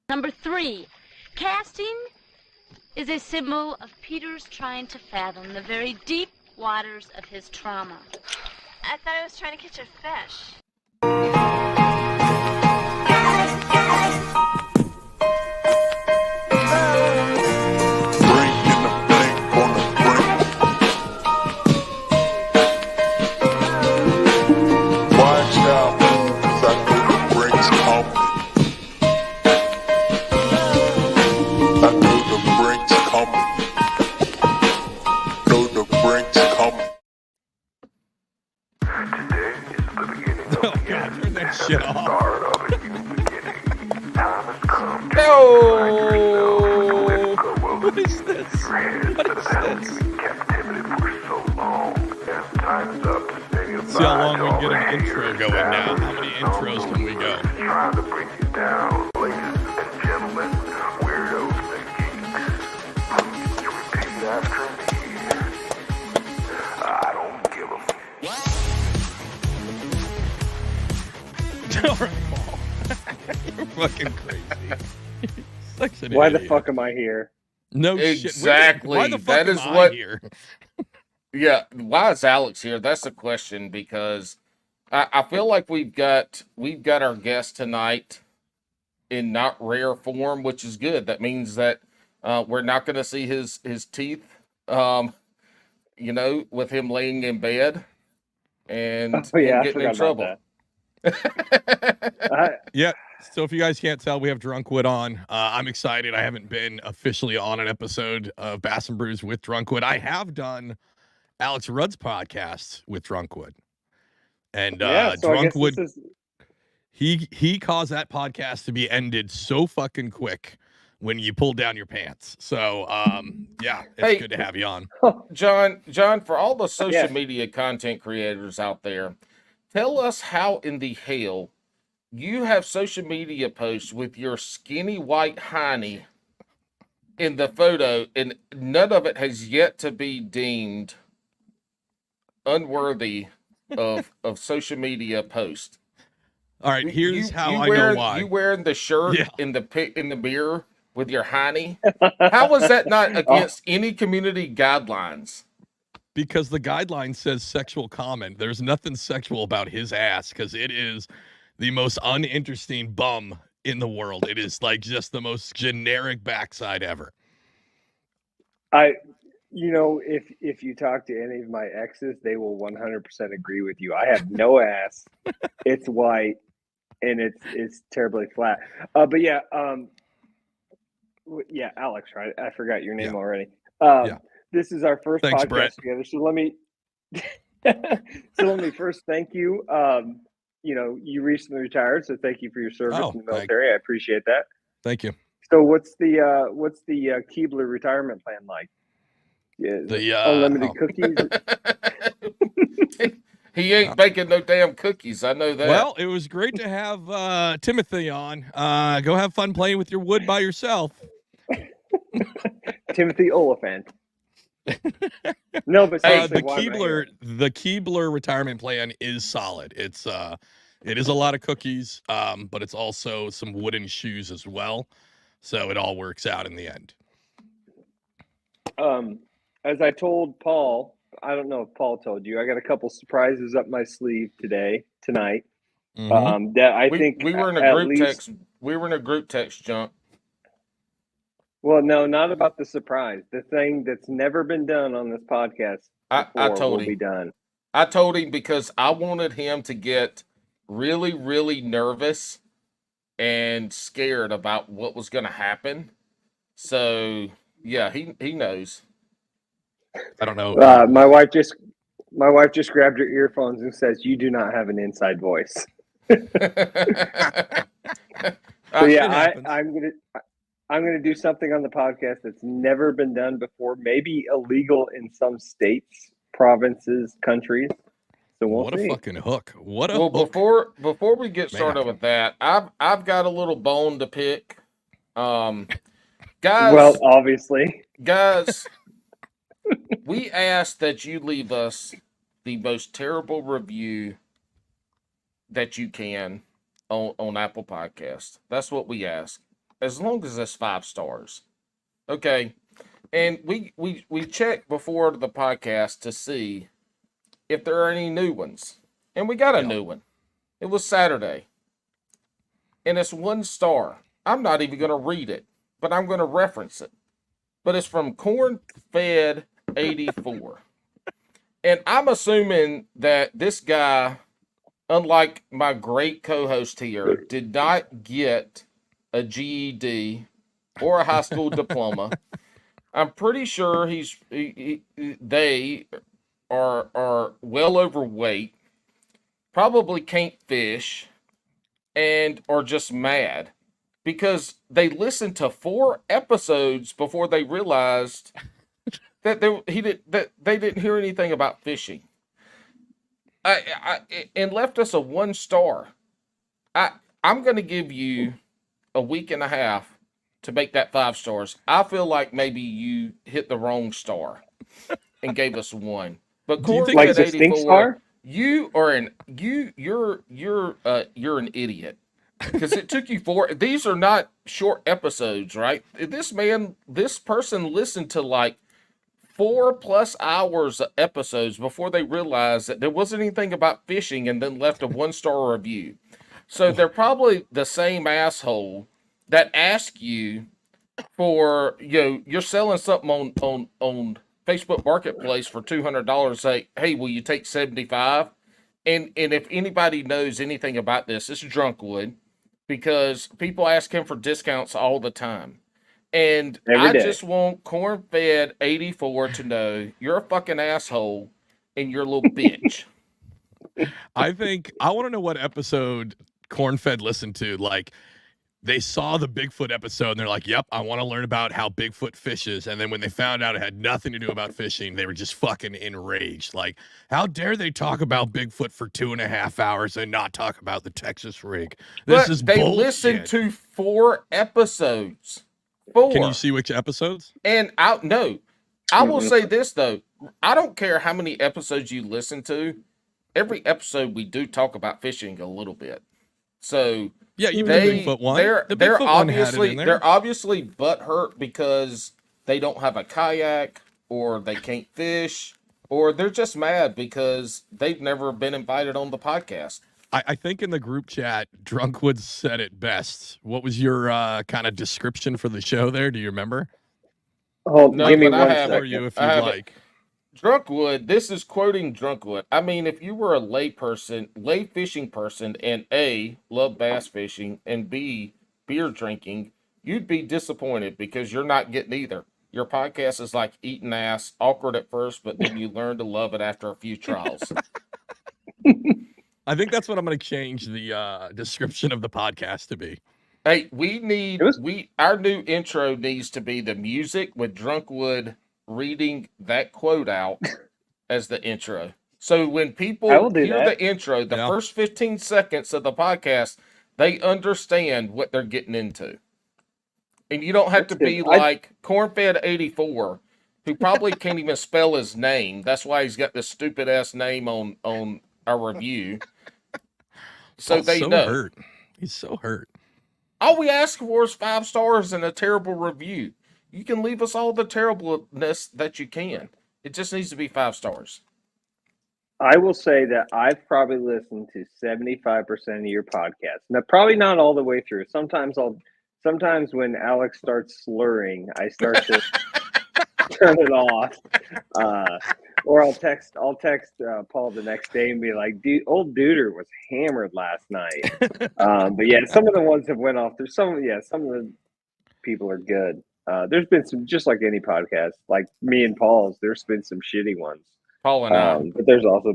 Number 3, casting is a symbol of Peter's trying to fathom the very deep waters of his trauma. I thought I was trying to catch a fish. Shit off. No! What is this? What is this? See how long we can get an intro going now. How many intros can we go? Trying to bring you down, ladies and gentlemen, weirdos and geeks. Please repeat after me. I don't give a All right, Paul. You're fucking crazy. Such an Why idiot. the fuck am I here? No Exactly. shit. Why the fuck That am is I what- here? Yeah, why is Alex here? That's the question, because I feel like we've got our guest tonight in not rare form, which is good. That means that we're not going to see his teeth, with him laying in bed and Oh yeah, him I getting in forgot trouble. that. Yeah. So if you guys can't tell, we have Drunkwood on. I'm excited. I haven't been officially on an episode of Bass and Brews with Drunkwood. I have done Alex Rudd's podcast with Drunkwood. And Yeah, so I guess Drunkwood, this is he caused that podcast to be ended so fucking quick when you pulled down your pants. So yeah, it's Hey. good to have you on. John, for all the social Yeah. media content creators out there, tell us how in the hell you have social media posts with your skinny white hiney in the photo, and none of it has yet to be deemed unworthy of social media post. All right, here's how I wearing, know why. You wearing the shirt Yeah. in the mirror with your hiney? How is that not against any community guidelines? Because the guideline says sexual comment. There's nothing sexual about his ass because it is the most uninteresting bum in the world. It is like just the most generic backside ever. if you talk to any of my exes, they will 100% agree with you. I have no ass. It's white and it's terribly flat. But yeah, Alex, right? I forgot your name already. Yeah. This is our first Thanks, podcast Brett. together. So let me first thank you. You recently retired, so thank you for your service in the military. I appreciate that. Thank you. So what's the Keebler retirement plan like? Yeah, unlimited cookies. He ain't baking no damn cookies. I know that. Well, it was great to have Timothy on. Go have fun playing with your wood by yourself. Timothy Oliphant. No, but seriously, the Keebler retirement plan is solid. It is a lot of cookies, but it's also some wooden shoes as well. So it all works out in the end. As I told Paul, I don't know if Paul told you, I got a couple surprises up my sleeve tonight. Mhm. That I think we were in a at group least, text. We were in a group text, Junk. Well, no, not about the surprise. The thing that's never been done on this podcast I told will him. be done. I told him because I wanted him to get really, really nervous and scared about what was going to happen. So yeah, he knows. I don't know. My wife just grabbed her earphones and says, "You do not have an inside voice." So yeah, I'm gonna do something on the podcast that's never been done before. Maybe illegal in some states, provinces, countries. So we'll see. A fucking hook! What a well, hook. before we get started with that, I've got a little bone to pick. Guys. Well, obviously, guys, we ask that you leave us the most terrible review that you can on Apple Podcasts. That's what we ask. as long as it's 5 stars. Okay. And we checked before the podcast to see if there are any new ones. And we got a new one. It was Saturday. And it's 1 star. I'm not even going to read it, but I'm going to reference it. But it's from Cornfed 84. And I'm assuming that this guy, unlike my great co-host here, did not get a GED or a high school diploma. I'm pretty sure they are well overweight, probably can't fish, and are just mad because they listened to 4 episodes before they realized that they didn't hear anything about fishing. And left us a 1 star. I'm going to give you a week and a half to make that 5 stars. I feel like maybe you hit the wrong star and gave us 1. But Corn like the stink star? You're an idiot. Because it took you 4. These are not short episodes, right? This person listened to like 4+ hours of episodes before they realized that there wasn't anything about fishing and then left a 1-star review. So they're probably the same asshole that asked you for, you're selling something on Facebook Marketplace for $200. Say, hey, will you take 75? And if anybody knows anything about this, it's Drunkwood, because people ask him for discounts all the time. And I just want Cornfed 84 to know you're a fucking asshole and you're a little bitch. I want to know what episode Cornfed listened to. Like, they saw the Bigfoot episode and they're like, yep, I want to learn about how Bigfoot fishes. And then when they found out it had nothing to do about fishing, they were just fucking enraged. Like, how dare they talk about Bigfoot for 2.5 hours and not talk about the Texas rig? This is bullshit. They listened to 4 episodes. 4. Can you see which episodes? And I will say this though. I don't care how many episodes you listen to. Every episode we do talk about fishing a little bit. So yeah, even the Bigfoot one. They're obviously butthurt because they don't have a kayak or they can't fish, or they're just mad because they've never been invited on the podcast. I think in the group chat, Drunkwood said it best. What was your kind of description for the show there? Do you remember? Oh, no, give me 1 second. For you if you'd like. Drunkwood, this is quoting Drunkwood. I mean, if you were a lay fishing person, and A, love bass fishing, and B, beer drinking, you'd be disappointed because you're not getting either. Your podcast is like eating ass, awkward at first, but then you learn to love it after a few trials. I think that's what I'm going to change the description of the podcast to be. Hey, our new intro needs to be the music with Drunkwood reading that quote out as the intro. So when people hear the intro, the first 15 seconds of the podcast, they understand what they're getting into. And you don't have to be like Cornfed 84, who probably can't even spell his name. That's why he's got this stupid ass name on our review. So they know. Hurt. He's so hurt. All we ask for is 5 stars and a terrible review. You can leave us all the terribleness that you can. It just needs to be 5 stars. I will say that I've probably listened to 75% of your podcast. Now, probably not all the way through. Sometimes when Alex starts slurring, I start to turn it off. Or I'll text Paul the next day and be like, "Dude, old Duder was hammered last night." But yeah, some of the ones have went off. Some of the people are good. There's been some, just like any podcast, like me and Paul's. There's been some shitty ones. Paul and I. But there's also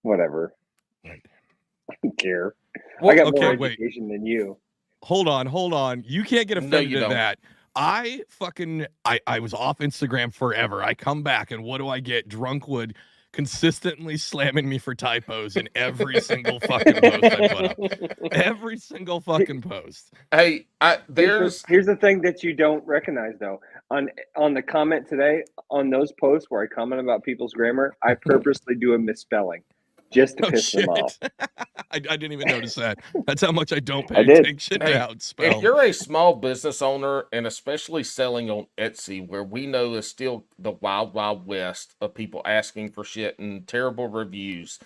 whatever. I don't care. Well, I got more education than you. Hold on. You can't get offended at that. I was off Instagram forever. I come back and what do I get? Drunkwood consistently slamming me for typos in every single fucking post I put up. Every single fucking post. Hey, here's the thing that you don't recognize though. On the comment today, on those posts where I comment about people's grammar, I purposely do a misspelling. just to Oh piss them off. shit! I didn't even notice that. That's how much I don't pay I did. attention Hey, to how it's spelled. if you're a small business owner and especially selling on Etsy, where we know is still the wild, wild west of people asking for shit and terrible reviews,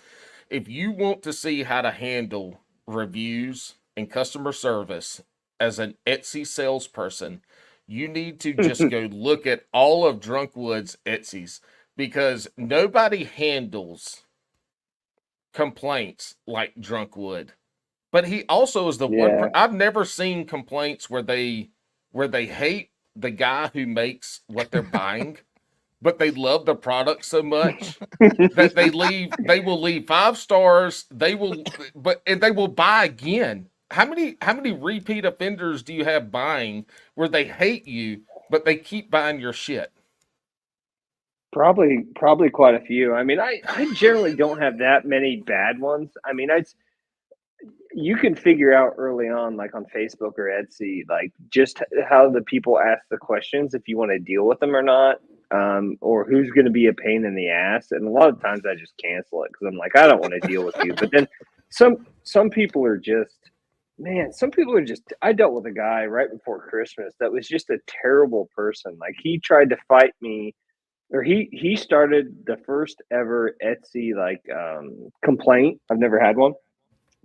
if you want to see how to handle reviews and customer service as an Etsy salesperson, you need to just go look at all of Drunkwood's Etsy's, because nobody handles complaints like Drunkwood. But he also is the Yeah. I've never seen complaints where they hate the guy who makes what they're buying, but they love the product so much that they will leave 5 stars. They will buy again. How many repeat offenders do you have buying where they hate you but they keep buying your shit? Probably quite a few. I mean, I generally don't have that many bad ones. I mean, you can figure out early on, like on Facebook or Etsy, like just how the people ask the questions, if you want to deal with them or not, or who's going to be a pain in the ass. And a lot of times I just cancel it because I'm like, I don't want to deal with you. But then some people are just, man, some people are just. I dealt with a guy right before Christmas that was just a terrible person. Like he tried to fight me, or he started the first ever Etsy complaint. I've never had one,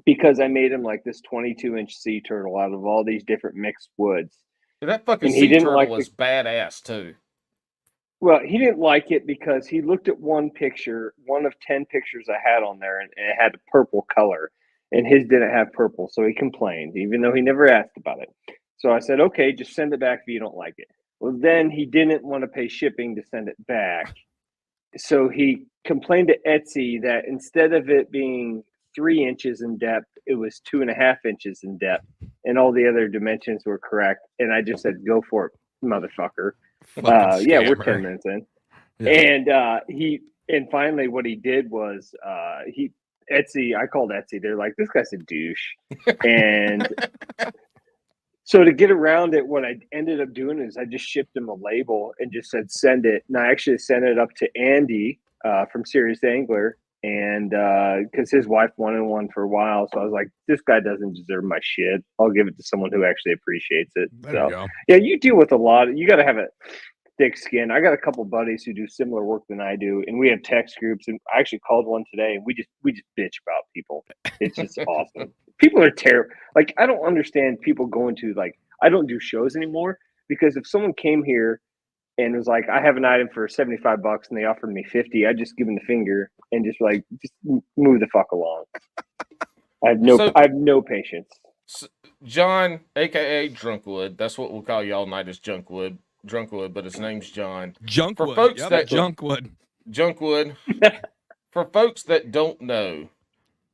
because I made him like this 22-inch sea turtle out of all these different mixed woods. That fucking And he sea didn't turtle like was badass too. Well, he didn't like it because he looked at one picture, one of 10 pictures I had on there, and it had a purple color, and his didn't have purple. So he complained, even though he never asked about it. So I said, okay, just send it back if you don't like it. Well, then he didn't want to pay shipping to send it back. So he complained to Etsy that instead of it being 3 inches in depth, it was 2.5 inches in depth, and all the other dimensions were correct. And I just said, "Go for it, motherfucker." Fucking Yeah, we're scammer. 10 minutes in, Yeah. and finally what he did was Etsy. I called Etsy. They're like, "This guy's a douche," and so to get around it, what I ended up doing is I just shipped him a label and just said, send it. And I actually sent it up to Andy from Serious Angler. And because his wife wanted one for a while. So I was like, this guy doesn't deserve my shit. I'll give it to someone who actually appreciates it. There So, you go. yeah, you deal with a lot. You got to have a thick skin. I got a couple buddies who do similar work than I do. And we have text groups. And I actually called one today, and we just bitch about people. It's just awesome. People are terrible. Like, I don't understand people going to, like, I don't do shows anymore, because if someone came here and was like, I have an item for $75 and they offered me 50, I'd just give them the finger and just move the fuck along. I have no patience. John, aka Drunkwood, that's what we'll call you all night, is Drunkwood, but his name's John. Junkwood. For folks that Junkwood. For folks that don't know,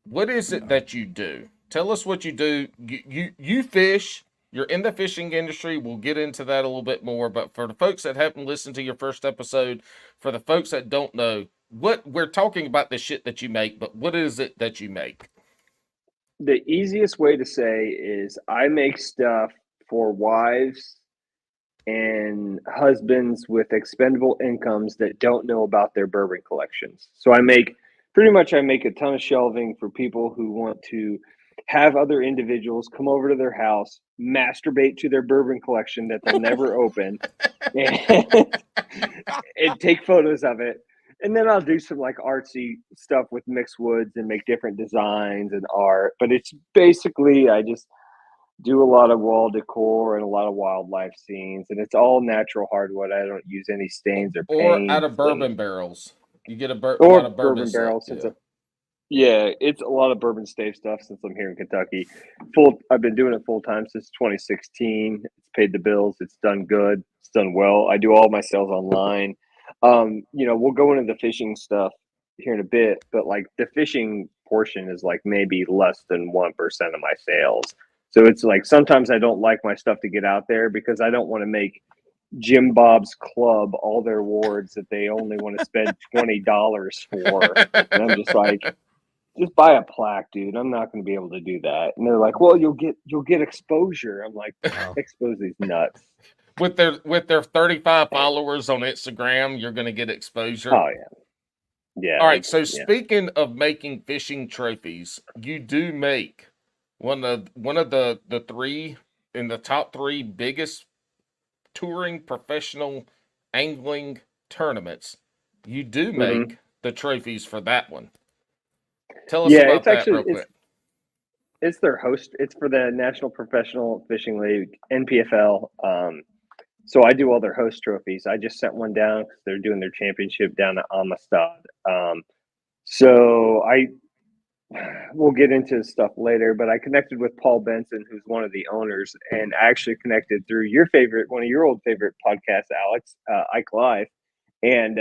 what is it that you do? Tell us what you do. You fish. You're in the fishing industry. We'll get into that a little bit more. But for the folks that haven't listened to your first episode, for the folks that don't know, what we're talking about, the shit that you make, but what is it that you make? The easiest way to say is I make stuff for wives and husbands with expendable incomes that don't know about their bourbon collections. So I make a ton of shelving for people who want to have other individuals come over to their house, masturbate to their bourbon collection that they'll never open, and take photos of it. And then I'll do some like artsy stuff with mixed woods and make different designs and art. But it's basically, I just do a lot of wall decor and a lot of wildlife scenes, and it's all natural hardwood. I don't use any stains or paints. Or out of bourbon barrels. You get a lot of bourbon barrels. Yeah. It's a lot of bourbon stave stuff since I'm here in Kentucky. I've been doing it full time since 2016. It's paid the bills. It's done good. It's done well. I do all my sales online. We'll go into the fishing stuff here in a bit, but like the fishing portion is like maybe less than 1% of my sales. So it's like sometimes I don't like my stuff to get out there because I don't want to make Jim Bob's Club all their awards that they only want to spend $20 for. And I'm just like, just buy a plaque, dude. I'm not going to be able to do that. And they're like, well, you'll get exposure. I'm like, expose these nuts. With their 35 followers on Instagram, you're going to get exposure. Oh yeah. Yeah. All right. So yeah. speaking of making fishing trophies, you do make one of the three in the top three biggest touring professional angling tournaments. You do Mhm. make the trophies for that one. Tell us Yeah, about it's that actually real quick. it's their host. It's for the National Professional Fishing League (NPFL). So I do all their host trophies. I just sent one down because they're doing their championship down at Amistad. So I we'll get into stuff later, but I connected with Paul Benson, who's one of the owners, and I actually connected through one of your old favorite podcasts, Alex, Ike Live, and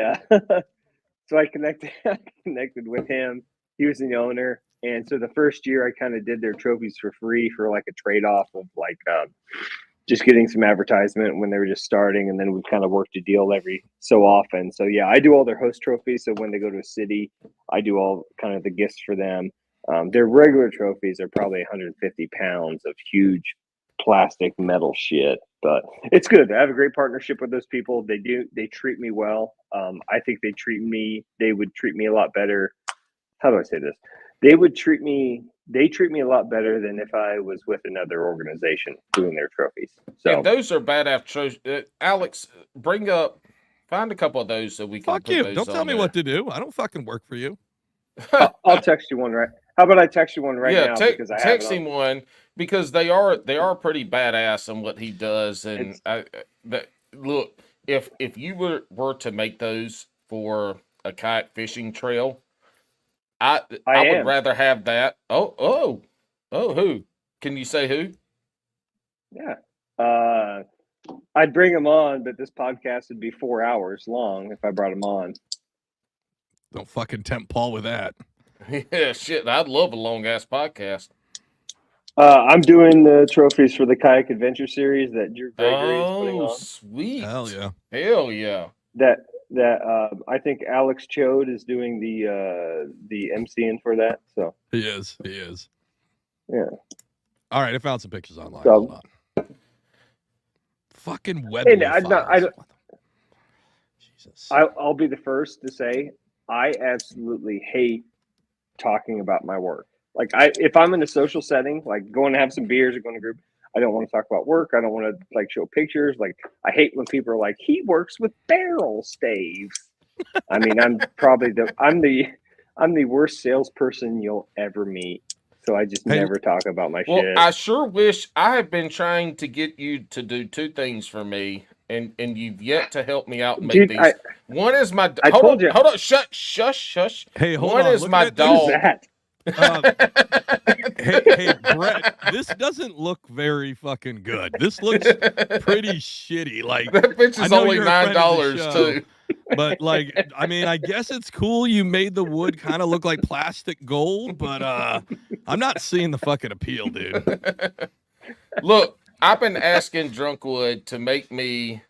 so I connected I connected with him. He was the owner, and so the first year I kind of did their trophies for free for like a trade off of like just getting some advertisement when they were just starting, and then we kind of worked a deal every so often. So yeah, I do all their host trophies. So when they go to a city, I do all kind of the gifts for them. Their regular trophies are probably 150 pounds of huge plastic metal shit, but it's good. I have a great partnership with those people. They treat me well. I think they would treat me a lot better. How do I say this? They treat me a lot better than if I was with another organization doing their trophies. And So those are badass trophies. Alex, find a couple of those so we can Fuck put you. those Don't tell on me there. what to do. I don't fucking work for you. I'll text you one right. How about I text you one right Yeah, now because I have it text on. him one because they are pretty badass on what he does. And It's look, if you were to make those for a kayak fishing trail, I I I would am. rather have that. Oh, who? Can you say who? Yeah. I'd bring them on, but this podcast would be 4 hours long if I brought them on. Don't fucking tempt Paul with that. Yeah, shit. I'd love a long ass podcast. I'm doing the trophies for the kayak adventure series that Drew Gregory is putting Oh, on. sweet. Hell yeah. Hell yeah. That I think Alex Chode is doing the MCing for that. So He is. He is. yeah. All right, I found some pictures online. So- Hold on. Fucking Webley And I files. don't- Jesus. I'll be the first to say I absolutely hate talking about my work. Like if I'm in a social setting, like going to have some beers or going to group, I don't want to talk about work. I don't want to like show pictures. Like I hate when people are like, he works with barrel staves. I mean, I'm the worst salesperson you'll ever meet. So I just Hey, never talk about my Well, shit. I sure wish I have been trying to get you to do two things for me, and you've yet to help me out and make Dude, these. One is my I told you. hold on, shush. Hey, hold One on. is Look my at this. What is dog. that? Hey, Brett, this doesn't look very fucking good. This looks pretty shitty. Like That bitch I is know only you're a friend of the $9 show, too. but like, I mean, I guess it's cool. You made the wood kind of look like plastic gold, but I'm not seeing the fucking appeal, dude. Look, I've been asking Drunkwood to make me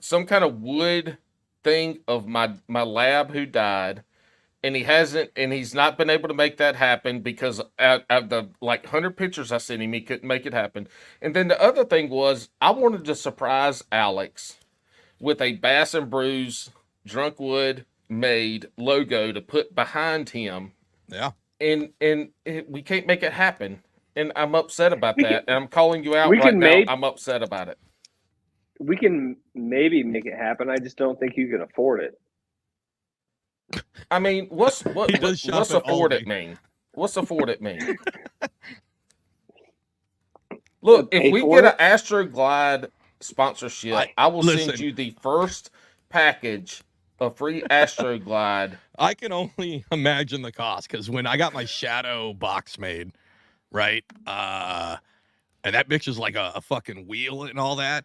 some kind of wood thing of my lab who died, and he's not been able to make that happen because out of the like 100 pictures I sent him, he couldn't make it happen. And then the other thing was I wanted to surprise Alex with a Bass and Brews Drunkwood made logo to put behind him, Yeah. and we can't make it happen. And I'm upset about We that. can- And I'm calling you out we right can now. make- I'm upset about it. We can maybe make it happen. I just don't think you can afford it. I mean, what's shop at afford it Aldi. mean? What's afford it mean? Look, Pay if we for get it? an Astroglide sponsorship, I will listen. send you the first package of free Astroglide. I can only imagine the cost because when I got my shadow box made, right? And that bitch is like a fucking wheel and all that.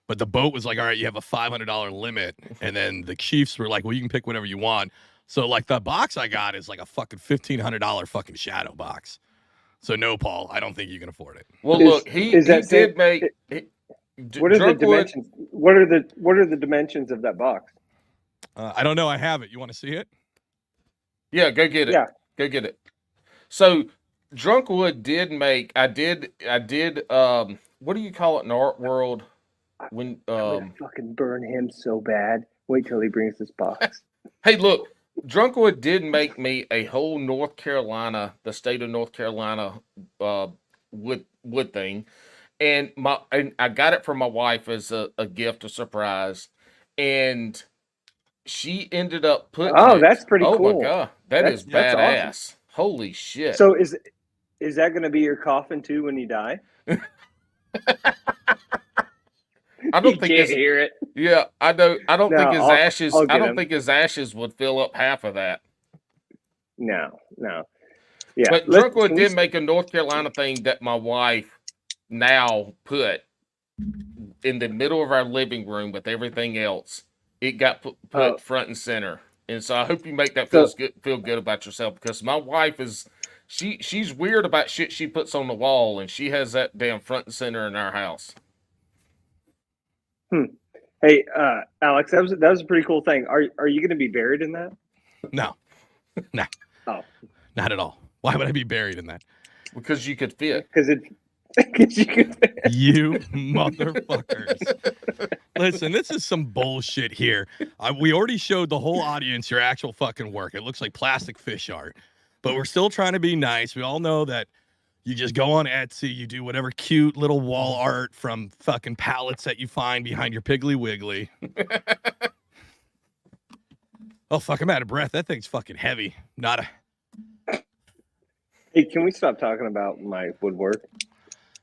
But the boat was like, all right, you have a $500 limit. And then the Chiefs were like, well, you can pick whatever you want. So like the box I got is like a fucking $1,500 fucking shadow box. So no, Paul, I don't think you can afford it. Well, Is- look, he is that did same- make. What are the Drunkwood- dimensions? What are the dimensions of that box? I don't know. I have it. You want to see it? Yeah, go get it. Yeah. Go get it. So Drunkwood did make. I did. What do you call it in the art world? When I'm gonna fucking burn him so bad. Wait till he brings this box. Hey, look, Drunkwood did make me a whole North Carolina, the state of North Carolina, wood thing, and I got it from my wife as a gift, a surprise, and she ended up putting Oh, it. that's pretty Oh my cool. god, that is That's awesome. badass! Holy shit! So is that going to be your coffin too when you die? I You don't think can't his hear it. yeah, I don't No, think his ashes. I'll I get don't him. think his ashes would fill up half of that. No. Yeah, But Drunkwood did make a North Carolina thing that my wife now put in the middle of our living room with everything else. It got put front and center, and so I hope you make that feel good about yourself, because my wife is she's weird about shit she puts on the wall, and she has that damn front and center in our house. Hey, Alex, that was a pretty cool thing. Are you going to be buried in that? No. Oh, Not at all. Why would I be buried in that? Because you could fit. Because you could. You motherfuckers. Listen, this is some bullshit here. We already showed the whole audience your actual fucking work. It looks like plastic fish art, but we're still trying to be nice. We all know that you just go on Etsy, you do whatever cute little wall art from fucking pallets that you find behind your Piggly Wiggly. Oh, fuck, I'm out of breath. That thing's fucking heavy. Hey, can we stop talking about my woodwork?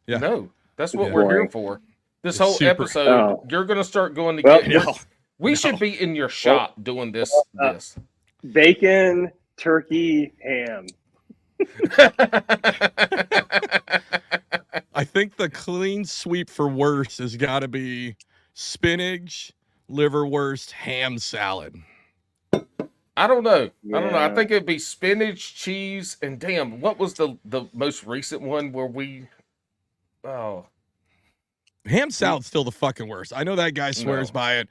Yeah. No, that's what Yeah. we're here for. This It's whole super- episode, you're going to start going to Well, get. We should be in your shop doing this. Bacon, turkey, ham. I think the clean sweep for worst has got to be spinach, liverwurst, ham salad. I don't know. Yeah. I don't know. I think it'd be spinach, cheese, and damn, what was the most recent one where we? Oh, Ham salad's still the fucking worst. I know that guy swears by it.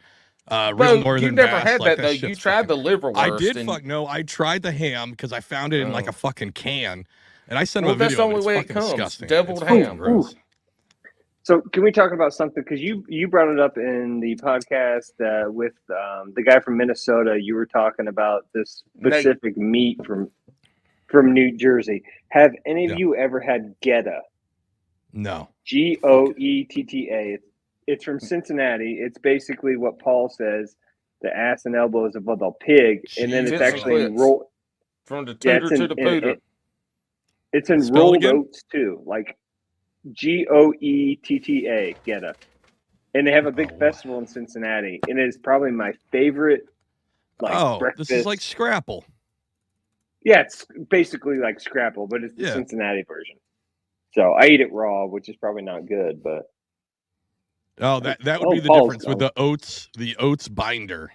Real Bro, Northern you never Bass, had like, that though. You tried the liverwurst. I did. No, I tried the ham because I found it in like a fucking can, and I sent him a that's video. the only way it comes. Disgusting. Deviled it's fucking ham. gross. So can we talk about something? Because you brought it up in the podcast with the guy from Minnesota. You were talking about this specific meat from New Jersey. Have any of you ever had Geta? No. Goetta. It's from Cincinnati. It's basically what Paul says, the ass and elbows of a pig, and then it's actually rolled from the tutor to the pooter. It's in rolled oats too, like Goetta, Geta. And they have a big festival in Cincinnati, and it is probably my favorite. Breakfast. This is like Scrapple. Yeah, it's basically like Scrapple, but it's the Cincinnati version. So I eat it raw, which is probably not good, but that would be the difference with the oats binder,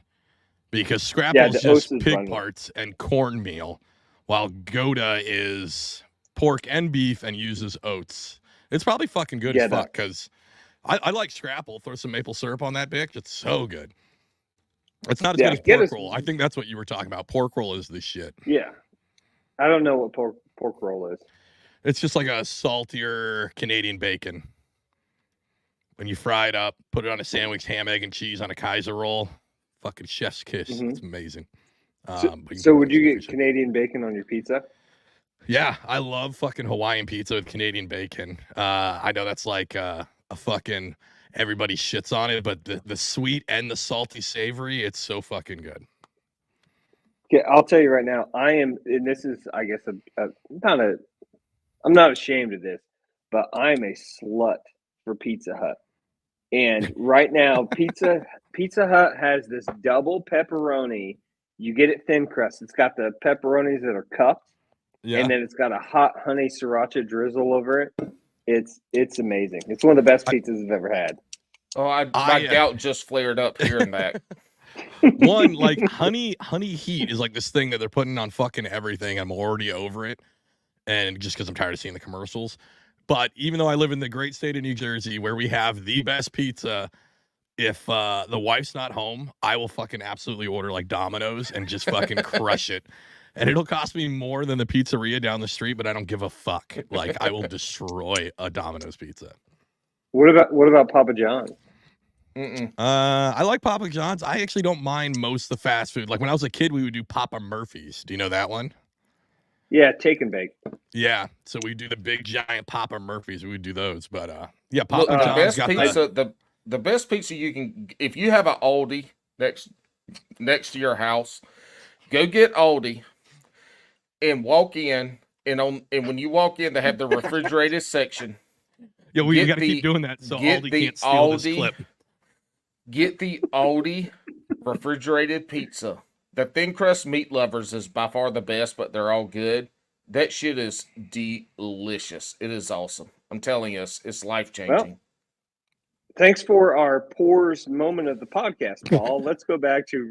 because Scrapple is just pig parts and cornmeal, while Gouda is pork and beef and uses oats. It's probably fucking good as fuck, because I like Scrapple. Throw some maple syrup on that bitch. It's so good. It's not as good as pork roll. I think that's what you were talking about. Pork roll is the shit. Yeah. I don't know what pork roll is. It's just like a saltier Canadian bacon. When you fry it up, put it on a sandwich, ham, egg, and cheese on a Kaiser roll. Fucking chef's kiss. Mm-hmm. It's amazing. So would you get Canadian bacon on your pizza? Yeah, I love fucking Hawaiian pizza with Canadian bacon. I know that's like a fucking everybody shits on it, but the sweet and the salty savory, it's so fucking good. Okay, I'll tell you right now, I am, and this is, I guess, I'm not ashamed of this, but I'm a slut for Pizza Hut. And right now, Pizza Hut has this double pepperoni. You get it thin crust. It's got the pepperonis that are cupped, and then it's got a hot honey sriracha drizzle over it. It's amazing. It's one of the best pizzas I've ever had. Oh, my gout just flared up hearing that. One, like honey heat is like this thing that they're putting on fucking everything. I'm already over it, and just because I'm tired of seeing the commercials. But even though I live in the great state of New Jersey, where we have the best pizza, if the wife's not home, I will fucking absolutely order like Domino's and just fucking crush it. And it'll cost me more than the pizzeria down the street, but I don't give a fuck. Like, I will destroy a Domino's pizza. What about Papa John's? I like Papa John's. I actually don't mind most of the fast food. Like when I was a kid, we would do Papa Murphy's. Do you know that one? Yeah, take and bake. Yeah. So we do the big giant Papa Murphy's. We would do those. But yeah, Look, Papa the John's best got pizza, the best pizza you can, if you have an Aldi next to your house, go get Aldi and walk in, and when you walk in, they have the refrigerated section. Yeah, we got to keep doing that so Aldi can't steal this clip. Get the Aldi refrigerated pizza. The thin crust meat lovers is by far the best, but they're all good. That shit is delicious. It is awesome. I'm telling you, it's life changing. Well, thanks for our pours moment of the podcast, Paul. Let's go back to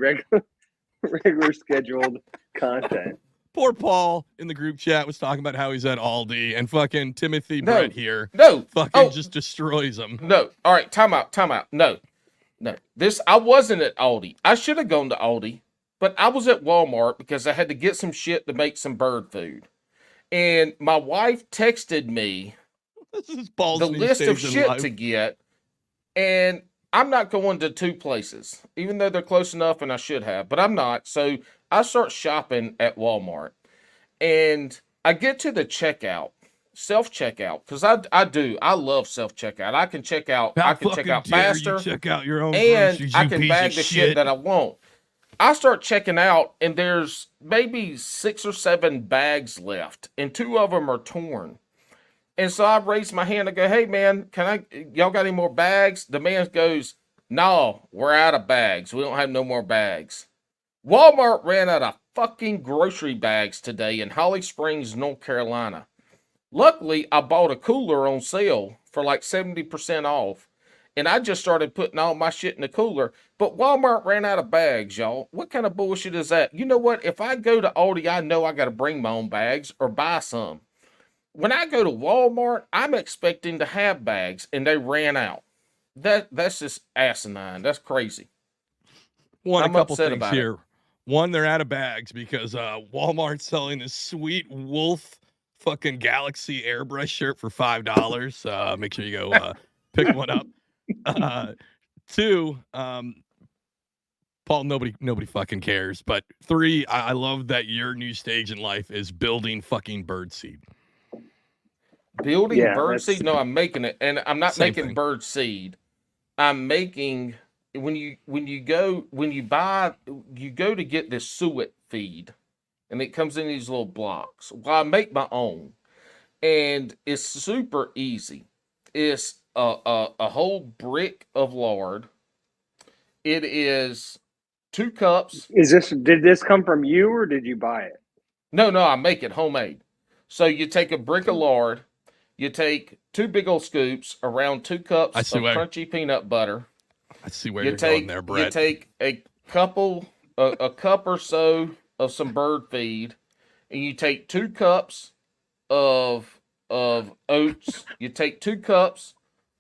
regular scheduled content. Poor Paul in the group chat was talking about how he's at Aldi, and fucking Timothy Brett here just destroys him. No. All right, time out. No. I wasn't at Aldi. I should have gone to Aldi, but I was at Walmart because I had to get some shit to make some bird food. And my wife texted me the list of shit to get, and I'm not going to two places, even though they're close enough and I should have, but I'm not. So I start shopping at Walmart, and I get to the self-checkout, because I love self-checkout. I can check out faster, check out your own and groceries, I can bag the shit that I want. I start checking out, and there's maybe 6 or 7 bags left, and 2 of them are torn. And so I raise my hand and go, "Hey man, y'all got any more bags?" The man goes, "No, we're out of bags. We don't have no more bags." Walmart ran out of fucking grocery bags today in Holly Springs, North Carolina. Luckily, I bought a cooler on sale for like 70% off, and I just started putting all my shit in the cooler. But Walmart ran out of bags, y'all. What kind of bullshit is that? You know what? If I go to Aldi, I know I got to bring my own bags or buy some. When I go to Walmart, I'm expecting to have bags, and they ran out. That's just asinine. That's crazy. A couple things here. One, they're out of bags because Walmart's selling this sweet Wolf fucking Galaxy airbrush shirt for $5. Make sure you go pick one up. 2, Paul, nobody fucking cares. But 3, I love that your new stage in life is building fucking birdseed. Building birdseed? No, I'm making it, and I'm not making birdseed. I'm making when you go to get this suet feed, and it comes in these little blocks. Well, I make my own, and it's super easy. It's a whole brick of lard. It is 2 cups. Did this come from you or did you buy it? No, I make it homemade. So you take a brick of lard, you take 2 big old scoops, around 2 cups of crunchy peanut butter. I see where you're going there, Brett. You take a cup or so of some bird feed, and you take 2 cups of oats. You take 2 cups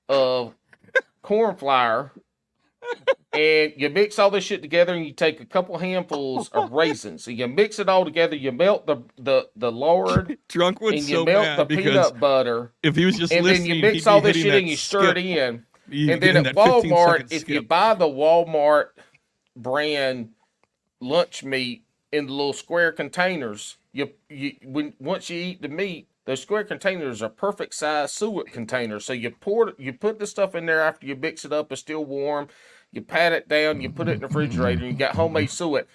of corn flour, and you mix all this shit together, and you take a couple handfuls of raisins. So you mix it all together. You melt the lard, Drunkwood's and you melt the peanut butter. If he was just and listening, then you mix all this shit and you stir it in. And then at Walmart, if you buy the Walmart brand lunch meat in the little square containers, once you eat the meat, those square containers are perfect size suet containers. So you put the stuff in there after you mix it up. It's still warm. You pat it down. You put it in the refrigerator. And you got homemade suet,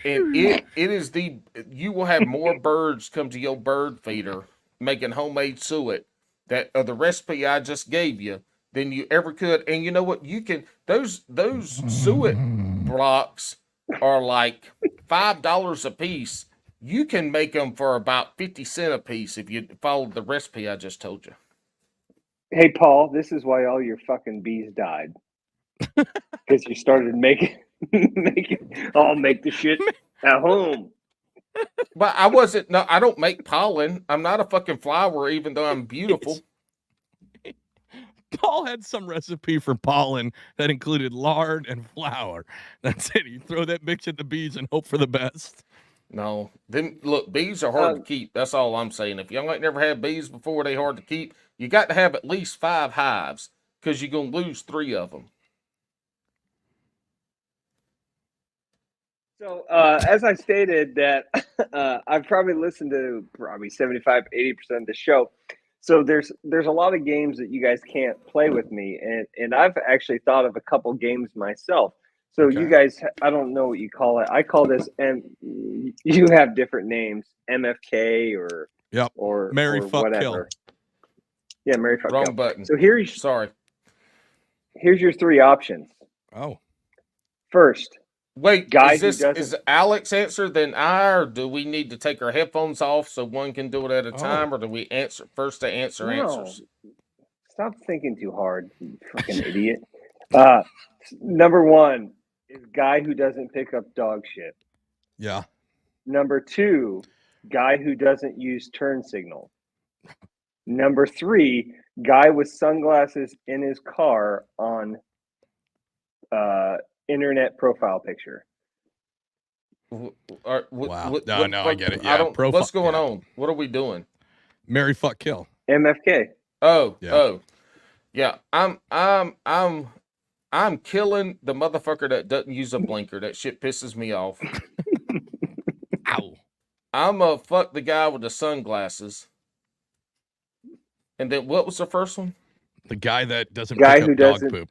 and you will have more birds come to your bird feeder making homemade suet that of the recipe I just gave you than you ever could. And you know what? You can those suet blocks are like $5 a piece. You can make them for about 50 cents a piece if you follow the recipe I just told you. Hey, Paul, this is why all your fucking bees died. Because you started making I'll make the shit at home. But I don't make pollen. I'm not a fucking flower, even though I'm beautiful. Paul had some recipe for pollen that included lard and flour. That's it. You throw that mix at the bees and hope for the best. No. Look, bees are hard to keep. That's all I'm saying. If y'all ain't never had bees before, they hard to keep. You got to have at least 5 hives because you're going to lose 3 of them. So, as I stated, that I've probably listened to probably 75, 80% of the show. So there's a lot of games that you guys can't play with me, and I've actually thought of a couple games myself. So you Okay. guys, I don't know what you call it. I call this, and you have different names, MFK or Yep. or Marry, or fuck, whatever. Yeah, Mary fuck Wrong kill. button. So here's Sorry. your three options. Oh. First, Wait, guy is who this doesn't. is Alex answer then I, or do we need to take our headphones off so one can do it at a time, or do we answer first to answer No. answers? Stop thinking too hard, you fucking idiot. Number one is guy who doesn't pick up dog shit. Yeah. Number two, guy who doesn't use turn signal. Number three, guy with sunglasses in his car on internet profile picture. Wow. No, I get it. Yeah. I don't. What's going on? What are we doing? Marry, fuck, kill. MFK. Oh, Yeah. yeah. I'm killing the motherfucker that doesn't use a blinker. That shit pisses me off. Ow. I'm a fuck the guy with the sunglasses. And then what was the first one? The guy that doesn't Guy pick who up dog doesn't- poop.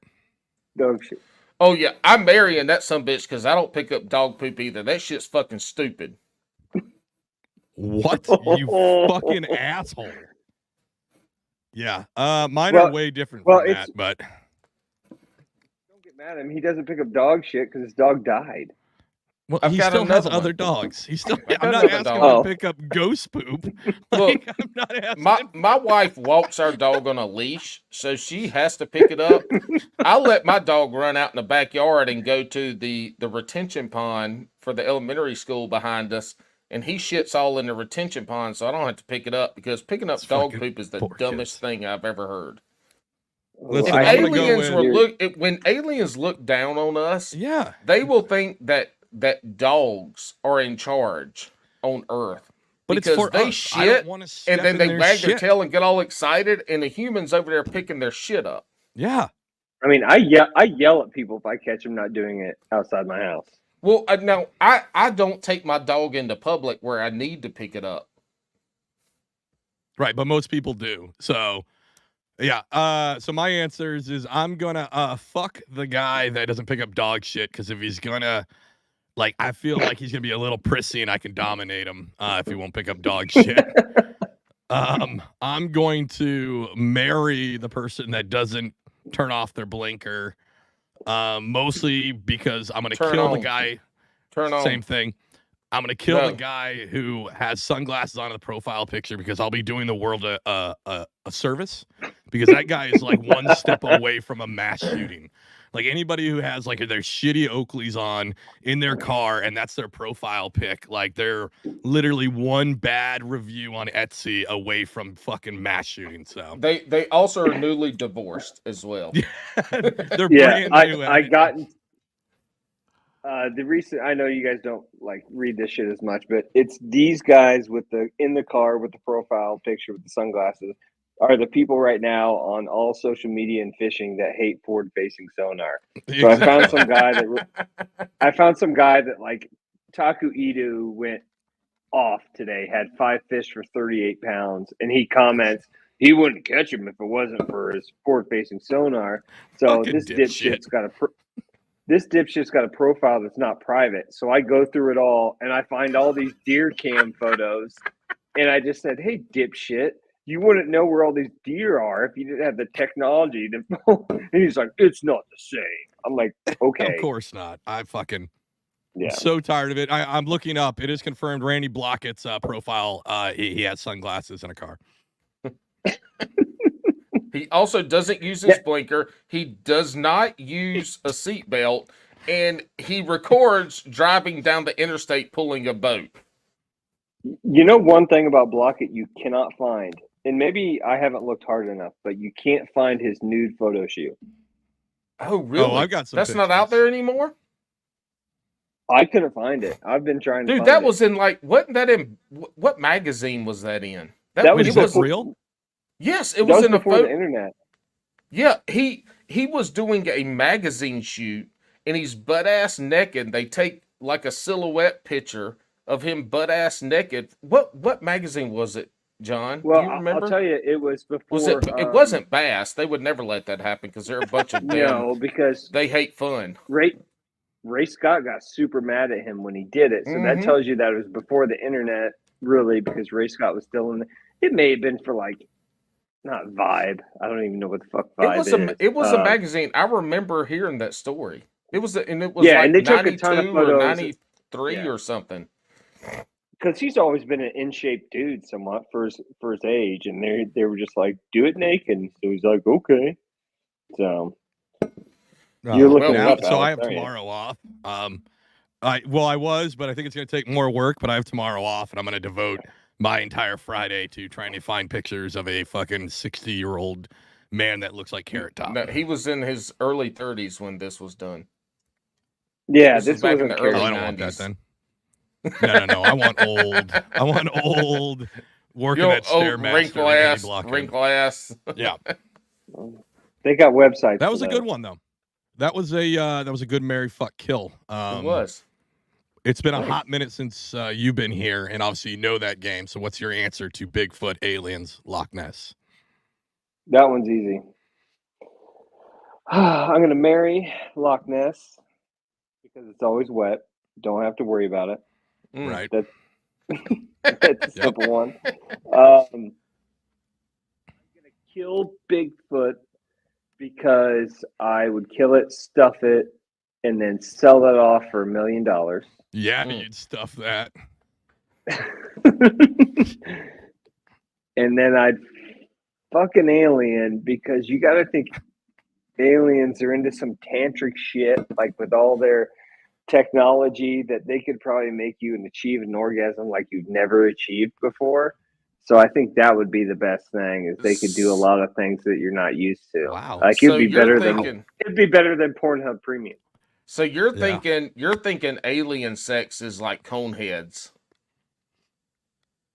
Dog shit. Oh yeah, I'm marrying that sumbitch because I don't pick up dog poop either. That shit's fucking stupid. What? You fucking asshole. Yeah. Mine Well- are way different well, from it's- that, but Don't get mad at him. He doesn't pick up dog shit because his dog died. well, I've he got still has another other one. dogs. He still I've I'm got not another asking dog. him Oh. to pick up ghost poop. Look, I'm not asking him. my wife walks our dog on a leash, so she has to pick it up. I let my dog run out in the backyard and go to the retention pond for the elementary school behind us, and he shits all in the retention pond, so I don't have to pick it up because picking up That's dog fucking poop is the poor dumbest kids. thing I've ever heard. Listen, If I'm gonna go aliens with- when aliens look down on us, Yeah. they will think that dogs are in charge on Earth. But because it's for they us. shit, I don't want to step and then in they their wag their shit. tail and get all excited, and the humans over there picking their shit up. Yeah. I mean, I yell at people if I catch them not doing it outside my house. Well, now I don't take my dog into public where I need to pick it up. Right, but most people do. So yeah. So my answers is I'm gonna fuck the guy that doesn't pick up dog shit, because if he's gonna, like, I feel like he's gonna be a little prissy and I can dominate him if he won't pick up dog shit. I'm going to marry the person that doesn't turn off their blinker. Mostly because I'm gonna Turn kill the on. guy. Turn on. Same thing. I'm gonna kill No. the guy who has sunglasses on in the profile picture, because I'll be doing the world a service, because that guy is like one step away from a mass shooting. Like, anybody who has like their shitty Oakleys on in their car and that's their profile pic, like, they're literally one bad review on Etsy away from fucking mass shooting. So They also are newly divorced as well. they're Yeah, brand new. I got the recent. I know you guys don't like read this shit as much, but it's these guys with the in the car with the profile picture with the sunglasses are the people right now on all social media and fishing that hate forward-facing sonar. So I found some guy that like Taku Idu went off today, had 5 fish for 38 pounds, and he comments he wouldn't catch him if it wasn't for his forward-facing sonar. So Fucking this dipshit. dipshit's got a profile that's not private. So I go through it all and I find all these deer cam photos, and I just said, "Hey, dipshit, you wouldn't know where all these deer are if you didn't have the technology to." And he's like, "It's not the same." I'm like, "Okay, Of course not. I fucking yeah." so tired of it. I'm looking up. It is confirmed. Randy Blockett's profile. He has sunglasses in a car. He also doesn't use his blinker. He does not use a seatbelt, and he records driving down the interstate pulling a boat. You know, one thing about Blockit you cannot find, and maybe I haven't looked hard enough, but you can't find his nude photo shoot. Oh, really? I've got some That's not out pictures. there anymore? I couldn't find it. I've been trying to Dude, find that it. was in like, wasn't that in, what magazine was that in? That Wait, was is that before- real? Yes, it That was was in a before the photo. internet. Yeah, he was doing a magazine shoot, and he's butt ass naked. They take like a silhouette picture of him butt ass naked. What magazine was it, John? Well, Do you remember? I'll tell you, it was before. Was it? It wasn't Bass. They would never let that happen because they're a bunch of damn. No, because They hate fun. Ray Scott got super mad at him when he did it. So that tells you that it was before the internet, really, because Ray Scott was still in. It may have been for like, not Vibe. I don't even know what the fuck Vibe is. It was a magazine. I remember hearing that story. It was like and they took a ton of 92 photos. or 93 or something. Because he's always been an in shape dude, somewhat for his age, and they were just like, do it naked. And so he's like, okay. So you're looking now, up. so Alex, I have tomorrow off. I was, but I think it's going to take more work. But I have tomorrow off, and I'm going to devote my entire Friday to trying to find pictures of a fucking 60-year-old man that looks like Carrot Top. No, he was in his early 30s when this was done. Yeah, this was back in the early 90s. I don't want that then. No. I want old. Working at Stairmaster. Wrinkle ass. Yeah. They got websites. That was a good one though. That was a good marry fuck kill. It was. It's been a hot minute since you've been here, and obviously you know that game. So what's your answer to Bigfoot, aliens, Loch Ness? That one's easy. I'm going to marry Loch Ness because it's always wet. Don't have to worry about it. Right. That's a simple one. I'm going to kill Bigfoot because I would kill it, stuff it, and then sell it off for $1 million. Yeah, you'd stuff that. And then I'd fuck an alien because you got to think aliens are into some tantric shit, like with all their technology that they could probably make you achieve an orgasm like you've never achieved before. So I think that would be the best thing is they could do a lot of things that you're not used to. Wow. Like it'd be better than Pornhub Premium. So you're thinking alien sex is like Coneheads.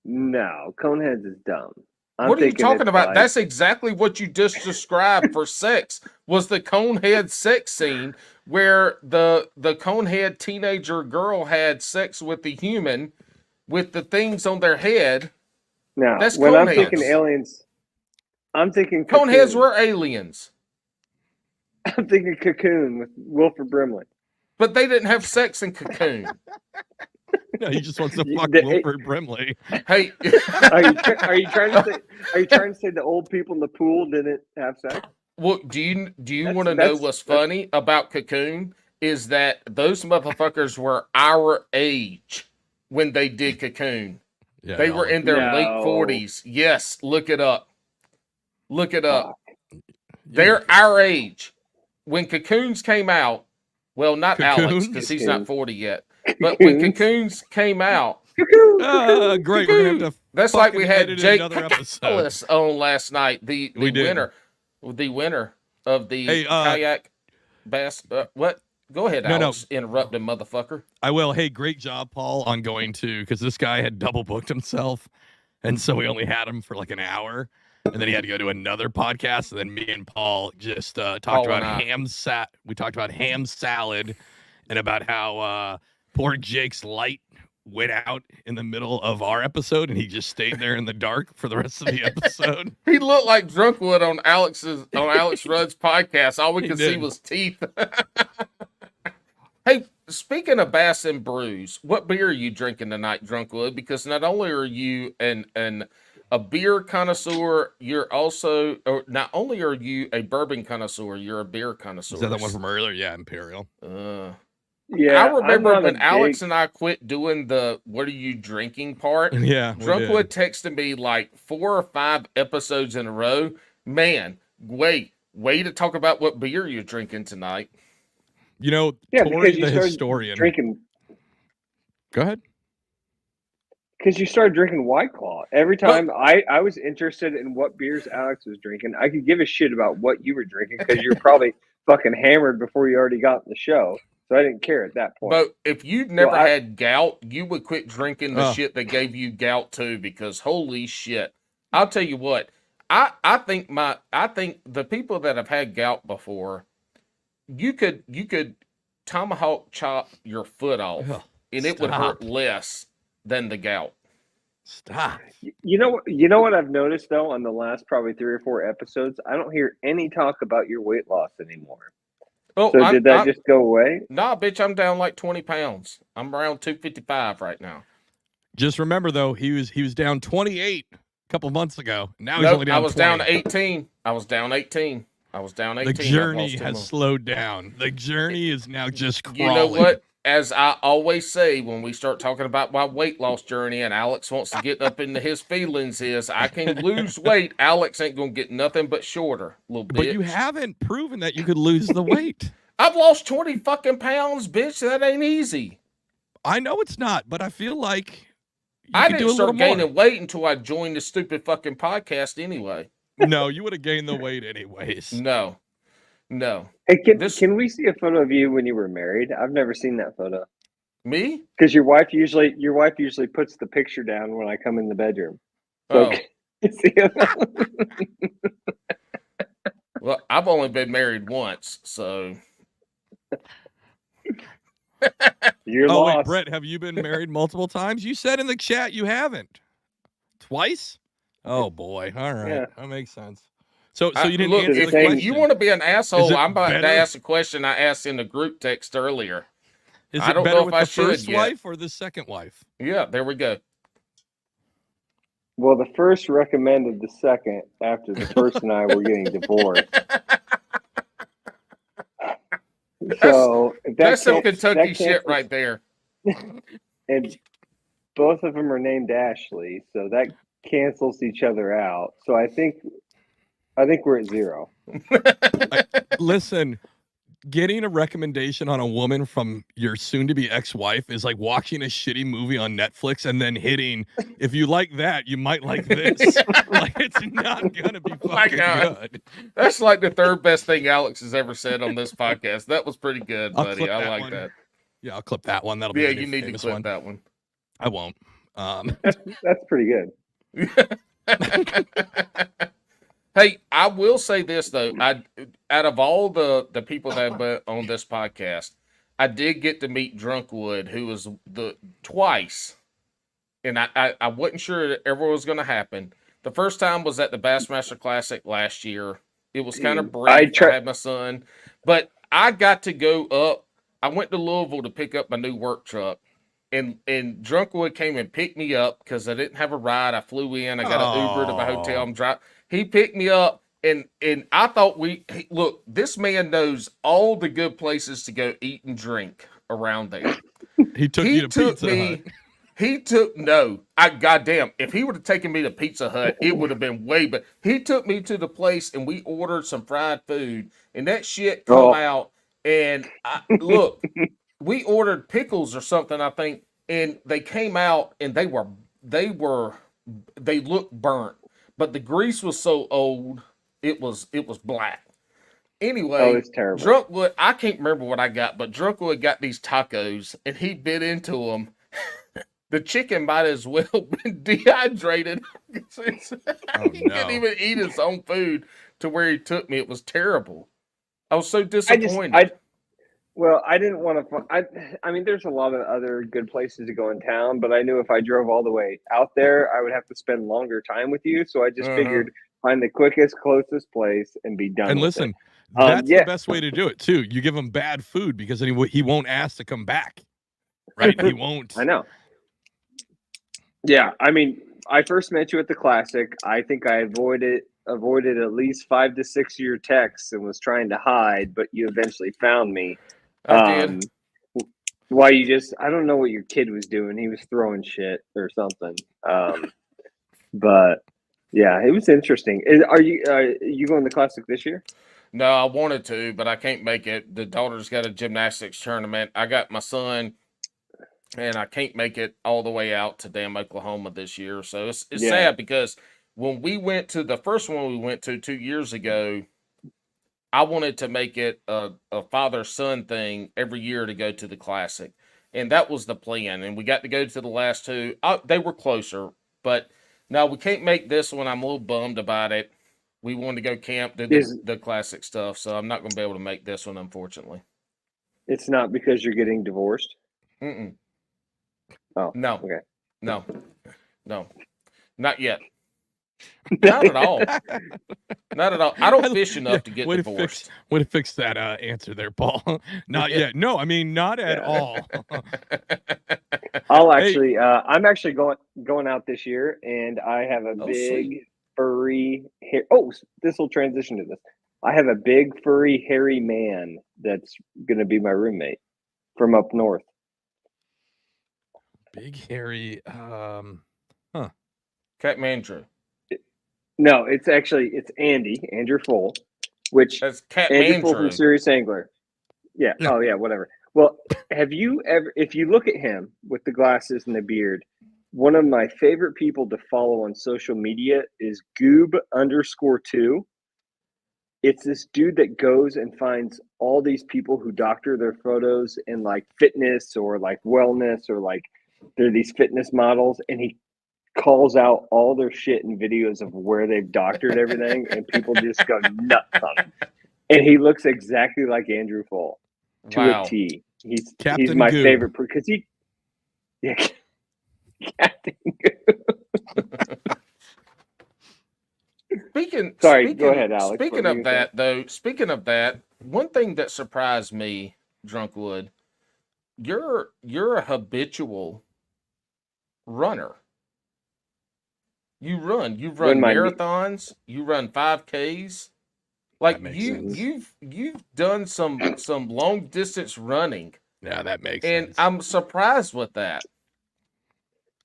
No, Coneheads is dumb. What are you talking about? That's exactly what you just described for sex was the Conehead sex scene where the Conehead teenager girl had sex with the human with the things on their head. No, that's when Coneheads. I'm thinking aliens, I'm thinking Coneheads were aliens. I'm thinking Cocoon with Wilford Brimley. But they didn't have sex in Cocoon. No, he just wants to fuck Wilford Brimley. Hey, are you trying to say the old people in the pool didn't have sex? Well, do you want to know what's funny about Cocoon? Is that those motherfuckers were our age when they did Cocoon. Yeah, they were in their late 40s. Yes, look it up. Look it up. They're our age. When Cocoons came out, well, not Alex, because he's not 40 yet. But when Cocoons came out, great. We're gonna have to that's like we had Jake Callis on last night. The winner of the kayak bass. What? Go ahead, Alex. Interrupt him, motherfucker. I will. Hey, great job, Paul, on going to because this guy had double booked himself, and so we only had him for like an hour, and then he had to go to another podcast. And then me and Paul just talked about We talked about ham salad, and about how poor Jake's light went out in the middle of our episode, and he just stayed there in the dark for the rest of the episode. He looked like Drunkwood on Alex Rudd's podcast. All we could see was teeth. Hey, speaking of Bass and Brews, what beer are you drinking tonight, Drunkwood? Because not only are you a beer connoisseur, not only are you a bourbon connoisseur, you're a beer connoisseur. Is that the one from earlier? Yeah, Imperial. Yeah, I remember when Alex and I quit doing the "What are you drinking?" part. Yeah, Drunkwood texted me like 4 or 5 episodes in a row. Man, way to talk about what beer you're drinking tonight. You know, Tori the historian. Drinking. Go ahead. Because you started drinking White Claw. Every time I was interested in what beers Alex was drinking, I could give a shit about what you were drinking because you're probably fucking hammered before you already got in the show. So I didn't care at that point. But if you'd never had gout, you would quit drinking the shit that gave you gout too, because holy shit. I'll tell you what, I think the people that have had gout before, you could tomahawk chop your foot off, Ugh, and it would hurt stop. less than the gout. Stop. You know what I've noticed though on the last probably 3 or 4 episodes, I don't hear any talk about your weight loss anymore. Oh, So did that just go away? Nah, bitch, I'm down like 20 pounds. I'm around 255 right now. Just remember though, he was down 28 a couple months ago. Now he's Nope, only down I was 20. down 18. I was down 18. The journey has slowed down. The journey is now just crawling. You know what? As I always say when we start talking about my weight loss journey and Alex wants to get up into his feelings is I can lose weight. Alex ain't going to get nothing but shorter, little bitch. But you haven't proven that you could lose the weight. I've lost 20 fucking pounds, bitch. That ain't easy. I know it's not, but I feel like I didn't start gaining weight until I joined the stupid fucking podcast anyway. No, you would have gained the weight anyways. No. Hey, can we see a photo of you when you were married? I've never seen that photo. Me? Because your wife usually puts the picture down when I come in the bedroom. So see it? Well, I've only been married once, so. You're oh, lost. wait, Brett, have you been married multiple times? You said in the chat you haven't. Twice? Oh, boy. All right. Yeah. That makes sense. So you didn't look, answer if the question. you want to be an asshole, I'm about better? to ask a question I asked in the group text earlier. Is I it don't better know if with I the should first yet. wife or the second wife? Yeah, there we go. Well, the first recommended the second after the first and I were getting divorced. So That's some Kentucky shit right there. And both of them are named Ashley, so that cancels each other out. So I think we're at 0. Listen, getting a recommendation on a woman from your soon-to-be ex-wife is like watching a shitty movie on Netflix and then hitting, if you like that, you might like this. Like, it's not gonna be fucking good. That's like the third best thing Alex has ever said on this podcast. That was pretty good, buddy. I like that. Yeah, I'll clip that one. That'll be you need to clip that one. I won't. That's pretty good. Hey, I will say this though. Out of all the people that have been on this podcast, I did get to meet Drunkwood, who was twice, and I wasn't sure that ever was going to happen. The first time was at the Bassmaster Classic last year. It was kind of brief. I had my son, but I got to go up. I went to Louisville to pick up my new work truck, and Drunkwood came and picked me up because I didn't have a ride. I flew in. I got an Uber to my hotel. I'm driving. He picked me up, and I thought look, this man knows all the good places to go eat and drink around there. He took you to Pizza Hut. Goddamn, if he would have taken me to Pizza Hut, it would have been way better. He took me to the place, and we ordered some fried food, and that shit come out, and look, we ordered pickles or something, I think, and they came out, and they looked burnt. But the grease was so old, it was black. Anyway, it's terrible. Drunkwood, I can't remember what I got, but Drunkwood got these tacos, and he bit into them. The chicken might as well been dehydrated. He couldn't even eat his own food to where he took me. It was terrible. I was so disappointed. I didn't want to. I mean, there's a lot of other good places to go in town, but I knew if I drove all the way out there, I would have to spend longer time with you. So I just figured find the quickest, closest place and be done. And with listen, it. that's the best way to do it too. You give him bad food because then he won't ask to come back. Right? He won't. I know. Yeah, I mean, I first met you at the Classic. I think I avoided at least 5 to 6 of your texts and was trying to hide, but you eventually found me. I did. Why I don't know what your kid was doing. He was throwing shit or something. But yeah, it was interesting. Are you going to the Classic this year? No, I wanted to, but I can't make it. The daughter's got a gymnastics tournament. I got my son, and I can't make it all the way out to damn Oklahoma this year. So it's sad because when we went to the first one we went to 2 years ago, I wanted to make it a father-son thing every year to go to the Classic. And that was the plan. And we got to go to the last two. They were closer. But no, we can't make this one. I'm a little bummed about it. We wanted to go camp, do the Classic stuff. So I'm not going to be able to make this one, unfortunately. It's not because you're getting divorced. Mm-mm. Oh, No. okay. No. Not yet. Not at all. Not at all. I don't fish enough to get divorced. Way to fix that answer there, Paul. Not yet. No, I mean not at all. I'll Hey. actually. I'm actually going out this year, and I have a big furry hair. Oh, this will transition to this. I have a big furry hairy man that's going to be my roommate from up north. Big hairy. Catmandrew. No, it's Andrew Full, which That's Andrew Full from Catmandrew. Serious Angler. Yeah. Yeah. Oh yeah. Whatever. Well, have you ever? If you look at him with the glasses and the beard, one of my favorite people to follow on social media is Goob_2. It's this dude that goes and finds all these people who doctor their photos in like fitness or like wellness or like they're these fitness models, and he calls out all their shit and videos of where they've doctored everything, and people just go nuts on him. And he looks exactly like Andrew Full to a T. He's Captain my Goob. favorite because Captain Goob. Go ahead, Alex. Speaking of that, one thing that surprised me, Drunkwood, you're a habitual runner. You run marathons, you run 5Ks. Like you've done some long distance running. Yeah, that makes and sense. I'm surprised with that.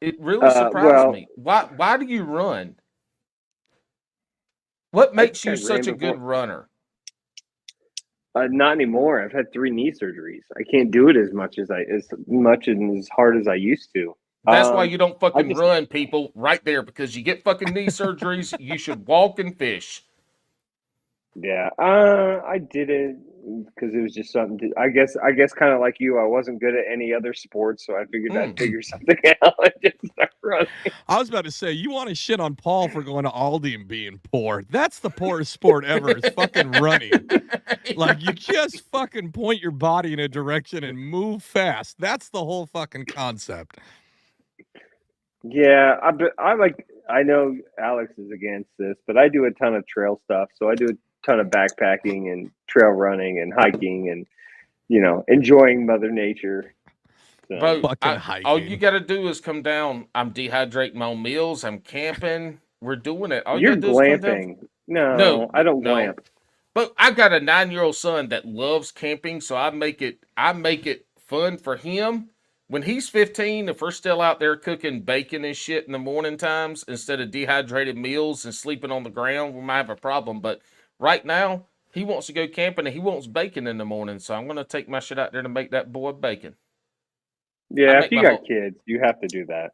It really surprised me. Why do you run? What makes you such a good runner? Not anymore. I've had 3 knee surgeries. I can't do it as much and as hard as I used to. That's why you don't fucking run, people, right there, because you get fucking knee surgeries. You should walk and fish. Yeah, I did it because it was just something to, I guess kind of like you, I wasn't good at any other sports, so I figured I'd figure something out and just start running. I was about to say, you want to shit on Paul for going to Aldi and being poor. That's the poorest sport ever, is fucking running. Like, you just fucking point your body in a direction and move fast. That's the whole fucking concept. Yeah, I know Alex is against this, but I do a ton of trail stuff. So I do a ton of backpacking and trail running and hiking and, enjoying Mother Nature. So. Bro, all you got to do is come down. I'm dehydrating my own meals. I'm camping. We're doing it. All You're you gotta do is come down. No, I don't glamp. But I got a 9-year-old son that loves camping, so I make it fun for him. When he's 15, if we're still out there cooking bacon and shit in the morning times instead of dehydrated meals and sleeping on the ground, we might have a problem. But right now, he wants to go camping and he wants bacon in the morning, so I'm going to take my shit out there to make that boy bacon. Yeah, if you got kids, you have to do that.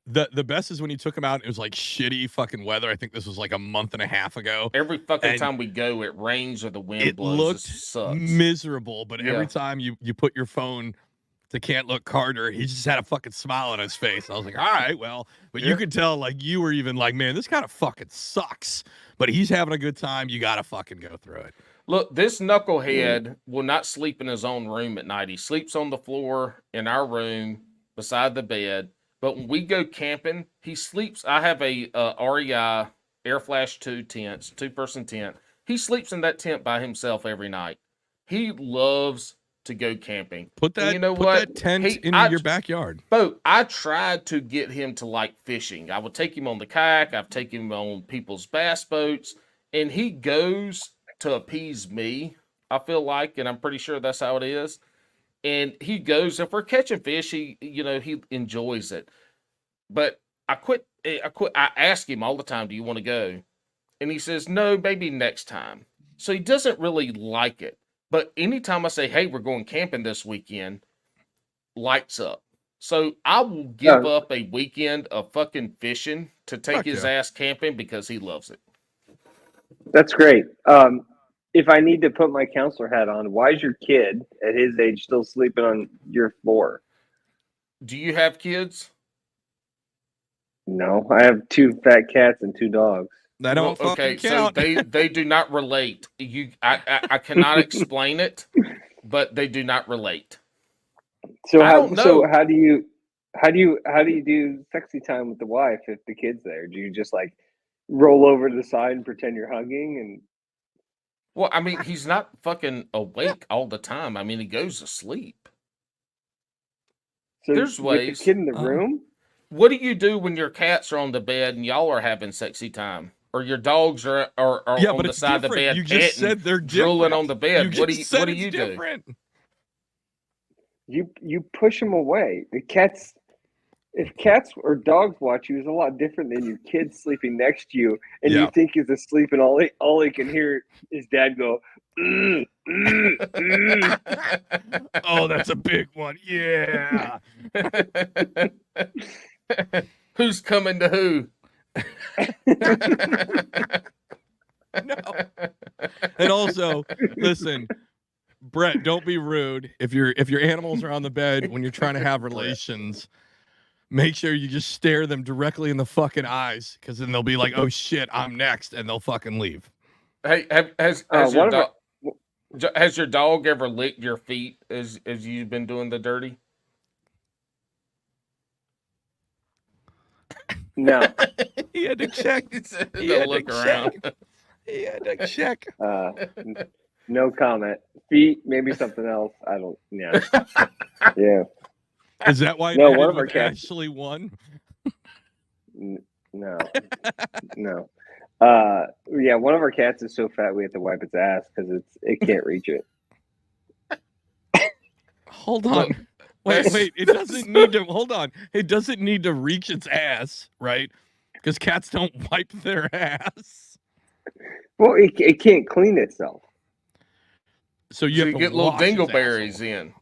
The best is when you took him out, it was like shitty fucking weather. I think this was like a month and a half ago. Every fucking time we go, it rains or the wind blows. It looked miserable, but every time you put your phone to Can't Look Carter, he just had a fucking smile on his face. I was like, all right, well, but you could tell, like, you were even like, man, this kind of fucking sucks. But he's having a good time. You got to fucking go through it. Look, this knucklehead will not sleep in his own room at night. He sleeps on the floor in our room beside the bed. But when we go camping, he sleeps. I have a REI Air Flash 2 tent, 2-person tent. He sleeps in that tent by himself every night. He loves to go camping. Put that tent in your backyard. Bo, I tried to get him to like fishing. I would take him on the kayak. I've taken him on people's bass boats. And he goes to appease me, I feel like, and I'm pretty sure that's how it is. And he goes, if we're catching fish, he enjoys it. But I ask him all the time, do you want to go? And he says, no, maybe next time. So he doesn't really like it. But anytime I say, hey, we're going camping this weekend, lights up. So I will give up a weekend of fucking fishing to take his ass camping because he loves it. That's great. If I need to put my counselor hat on, why is your kid at his age still sleeping on your floor? Do you have kids? No, I have 2 fat cats and 2 dogs. That don't okay, fucking count. so they do not relate. I cannot explain it, but they do not relate. So I don't know. how do you do sexy time with the wife if the kid's there? Do you just like roll over to the side and pretend you're hugging? And Well, I mean, he's not fucking awake all the time. I mean, he goes to sleep. so There's with the ways. kid in the room? What do you do when your cats are on the bed and y'all are having sexy time? Or your dogs are Yeah, on but the it's side of the different. bed You just panting, said they're drooling different. on the bed. You What just said do it's you do? different. You push them away. If cats or dogs watch you, is a lot different than your kid sleeping next to you, and Yeah. you think he's asleep, and all he can hear is dad go, "Mm, mm, mm." Oh, that's a big one. Yeah. Who's coming to who? No. And also, listen, Brett, don't be rude. If your animals are on the bed when you're trying to have relations, make sure you just stare them directly in the fucking eyes, because then they'll be like, "Oh shit, I'm next," and they'll fucking leave. Hey, has one of your dog ever licked your feet as you've been doing the dirty? No, He had to check. He They'll had look to around. check. He had to check. no comment. Feet, maybe something else. I don't. Yeah, yeah. Is that why No, it one ended of our with cats- Ashley won? No, no. Yeah, one of our cats is so fat we have to wipe its ass because it can't reach it. Hold on. Look, Wait. It doesn't need to. Hold on. It doesn't need to reach its ass, right? Because cats don't wipe their ass. Well, it can't clean itself. So you so have you to get little wash its dingleberries asshole. in.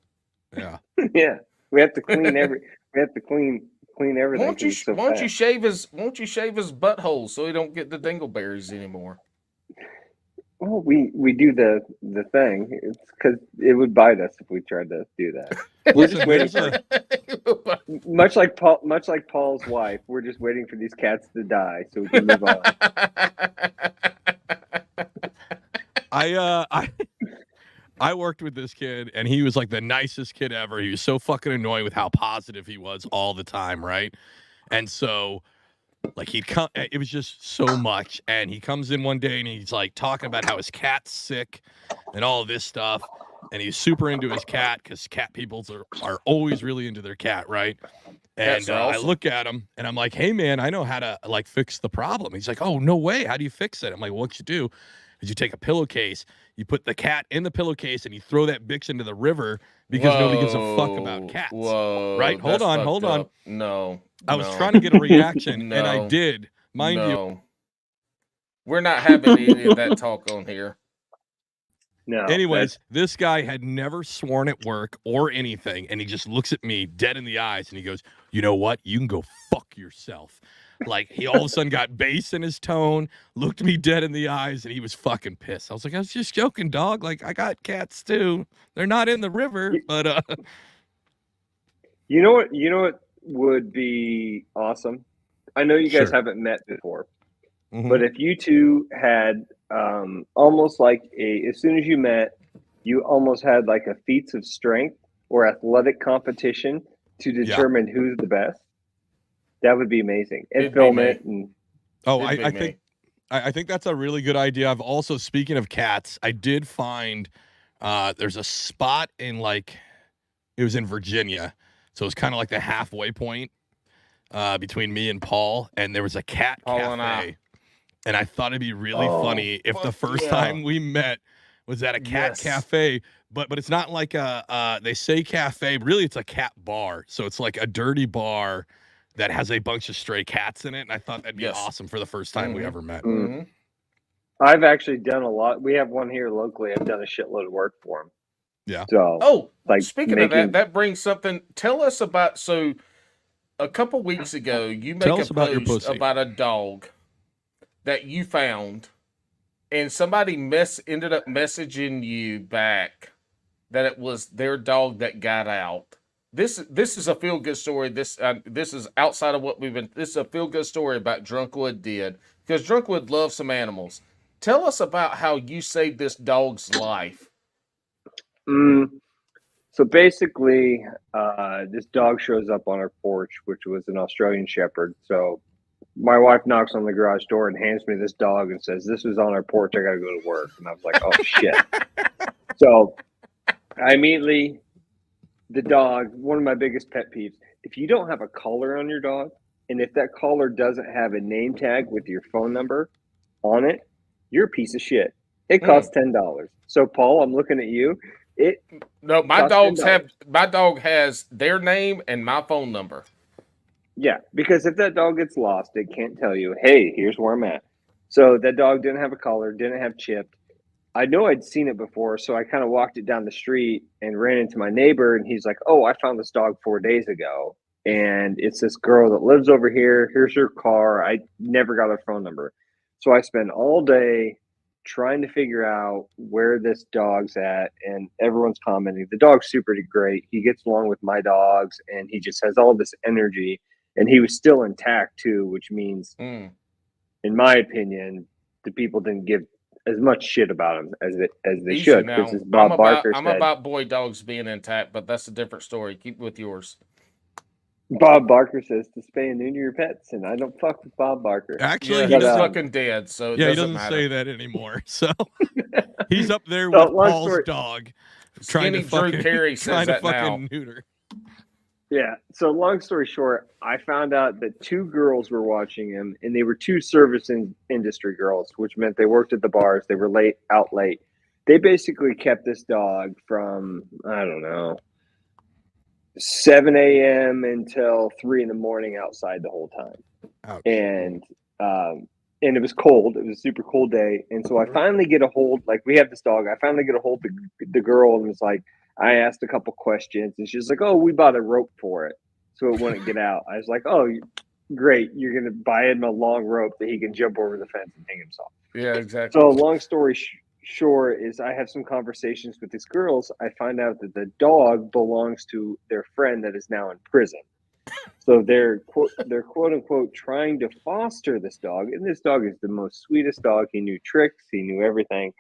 Yeah. Yeah, we have to clean clean everything. Won't you 'cause it's so won't you fat. shave his butthole so he don't get the dingleberries anymore? Well, we do the thing. It's because it would bite us if we tried to do that. We're just Listen, waiting there's a, much like Paul's wife. We're just waiting for these cats to die so we can move on. I worked with this kid, and he was like the nicest kid ever. He was so fucking annoying with how positive he was all the time, right? And so, like, he'd come. It was just so much. And he comes in one day, and he's like talking about how his cat's sick, and all of this stuff. And he's super into his cat because cat peoples are always really into their cat, right? And Cats are I awesome. look at him, and I'm like, "Hey, man, I know how to like fix the problem." He's like, "Oh, no way! How do you fix it?" I'm like, "What you do is you take a pillowcase, you put the cat in the pillowcase, and you throw that bitch into the river because nobody gives a fuck about cats." Whoa, Right? Hold that's on, fucked hold on. up. No, I was no, trying to get a reaction, and I No. did. Mind you, no. We're not having any of that talk on here. No. anyways, this guy had never sworn at work or anything, and he just looks at me dead in the eyes, and he goes, "You know what? You can go fuck yourself." Like, he all of a sudden got bass in his tone, looked me dead in the eyes, and he was fucking pissed. I was like, "I was just joking, dog. Like, I got cats too. They're not in the river, but You know what? You know what would be awesome? I know you guys Sure. haven't met before, Mhm. but if you two had almost like as soon as you met, you almost had like a feats of strength or athletic competition to determine who's the best. That would be amazing. And It'd be film me. it. And Oh, It'd be I me. think I think that's a really good idea. I've also, speaking of cats, I did find there's a spot in, like, it was in Virginia, so it was kind of like the halfway point between me and Paul, and there was a cat Paul cafe, and I. and I thought it'd be really Oh, funny if the fuck first yeah. time we met was at a cat Yes. cafe, but it's not like a they say cafe, really it's a cat bar, so it's like a dirty bar that has a bunch of stray cats in it, and I thought that'd be Yes. awesome for the first time we Mhm. ever met. Mhm. I've actually done a lot. We have one here locally. I've done a shitload of work for him. Yeah. So, Oh, like speaking of making- that brings something. Tell us about. So, a couple weeks ago, you make Tell a us about your post pussy. about a dog that you found, and somebody ended up messaging you back that it was their dog that got out. This is a feel good story. This is outside of what we've been. This is a feel good story about Drunkwood did because Drunkwood loves some animals. Tell us about how you saved this dog's life. So basically, this dog shows up on our porch, which was an Australian Shepherd. So my wife knocks on the garage door and hands me this dog and says, "This was on our porch. I got to go to work." And I was like, "Oh shit!" So I immediately, the dog. One of my biggest pet peeves: if you don't have a collar on your dog, and if that collar doesn't have a name tag with your phone number on it, you're a piece of shit. It costs $10. So Paul, I'm looking at you. No, my costs $10. my dog has their name and my phone number. Yeah, because if that dog gets lost, it can't tell you, "Hey, here's where I'm at." So that dog didn't have a collar, didn't have chipped. I know I'd seen it before, so I kind of walked it down the street and ran into my neighbor, and he's like, "Oh, I found this dog 4 days ago, and it's this girl that lives over here. Here's her car. I never got her phone number." So I spent all day trying to figure out where this dog's at, and everyone's commenting. The dog's super great. He gets along with my dogs, and he just has all this energy, and he was still intact too, which means, in my opinion, the people didn't give as much shit about him as they Easy should. now. This is Bob Barker I'm said. about boy dogs being intact, but that's a different story. Keep with yours. Bob Barker says to spay and neuter your pets, and I don't fuck with Bob Barker. Actually, He's But, fucking dead, so it he doesn't doesn't matter. say that anymore. So he's up there So, with long Paul's story- dog, Skinny trying to fucking, Drew Carey says that now. neuter. Yeah. So long story short, I found out that two girls were watching him, and they were two service industry girls, which meant they worked at the bars. They were out late. They basically kept this dog from, I don't know, 7 a.m. until 3 in the morning outside the whole time. Ouch. And it was cold. It was a super cold day. And so I finally get a hold, like we have this dog. I finally get a hold of the girl, and was like, I asked a couple questions, and she's like, "Oh, we bought a rope for it, so it wouldn't get out." I was like, "Oh, great. You're going to buy him a long rope that he can jump over the fence and hang himself." Yeah, exactly. So long story short is I have some conversations with these girls. I find out that the dog belongs to their friend that is now in prison. So they're quote unquote trying to foster this dog. And this dog is the most sweetest dog. He knew tricks. He knew everything.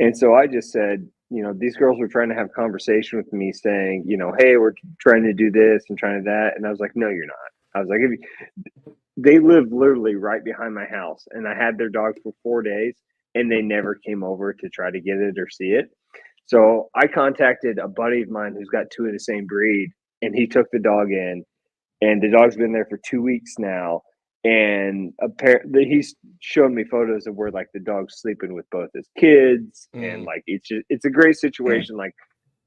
And so I just said, these girls were trying to have conversation with me saying, "Hey, we're trying to do this and trying to that." And I was like, "No, you're not." I was like, they live literally right behind my house, and I had their dog for 4 days, and they never came over to try to get it or see it. So I contacted a buddy of mine who's got two of the same breed, and he took the dog in, and the dog's been there for 2 weeks now. And apparently he's shown me photos of where like the dog's sleeping with both his kids, and like it's a great situation. Like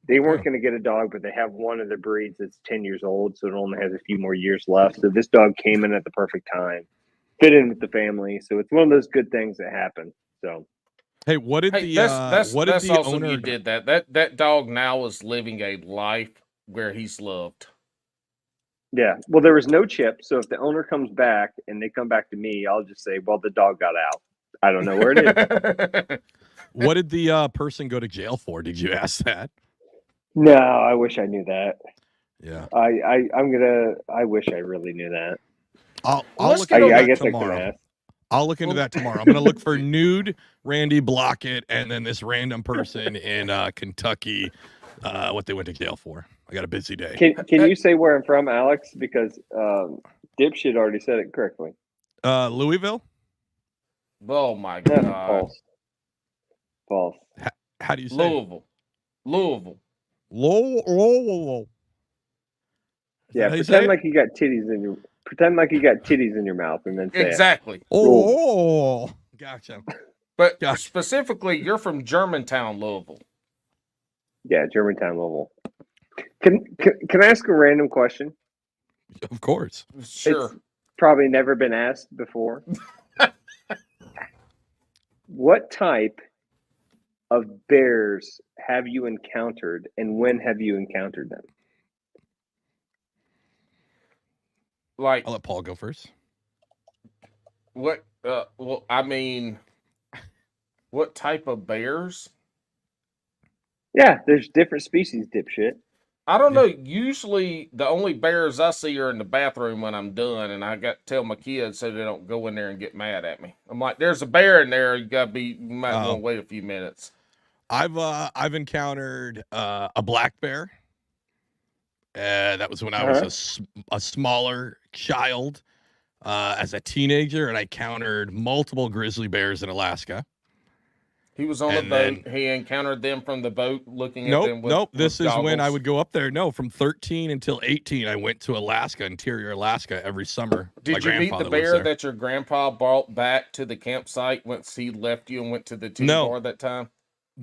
they weren't going to get a dog, but they have one of the breeds that's 10 years old, so it only has a few more years left. So this dog came in at the perfect time, fit in with the family. So it's one of those good things that happen. So hey, what did the awesome owner you did that? That dog now is living a life where he's loved. Yeah. Well, there was no chip. So if the owner comes back and they come back to me, I'll just say, "Well, the dog got out. I don't know where it is." What did the person go to jail for? Did you ask that? No, I wish I knew that. Yeah. I wish I really knew that. I'll look I into that guess tomorrow. I could ask. I'll look into that tomorrow. I'm going to look for nude Randy Blockett and then this random person in Kentucky, what they went to jail for. I got a busy day. Can you say where I'm from, Alex? Because Dipshit already said it correctly. Louisville? Oh, my God. False. How do you say Louisville. Louisville. Yeah, pretend like you got titties in your mouth and then say exactly. It. Oh, gotcha. But specifically, you're from Germantown, Louisville. Yeah, Germantown, Louisville. Can I ask a random question? Of course. Sure. It's probably never been asked before. What type of bears have you encountered, and when have you encountered them? Like, I'll let Paul go first. What? Well, I mean, what type of bears? Yeah, there's different species, Dipshit. I don't know. Usually, the only bears I see are in the bathroom when I'm done, and I got to tell my kids so they don't go in there and get mad at me. I'm like, "There's a bear in there. You might want to wait a few minutes." I've encountered a black bear. That was when I was a smaller child, as a teenager, and I encountered multiple grizzly bears in Alaska. He was on the boat. He encountered them from the boat, looking at them with Nope. This is when I goggles. would go up there. No, from 13 until 18, I went to Alaska, interior Alaska, every summer. Did you meet the bear that your grandpa brought back to the campsite once he left you and went to the titty bar that time?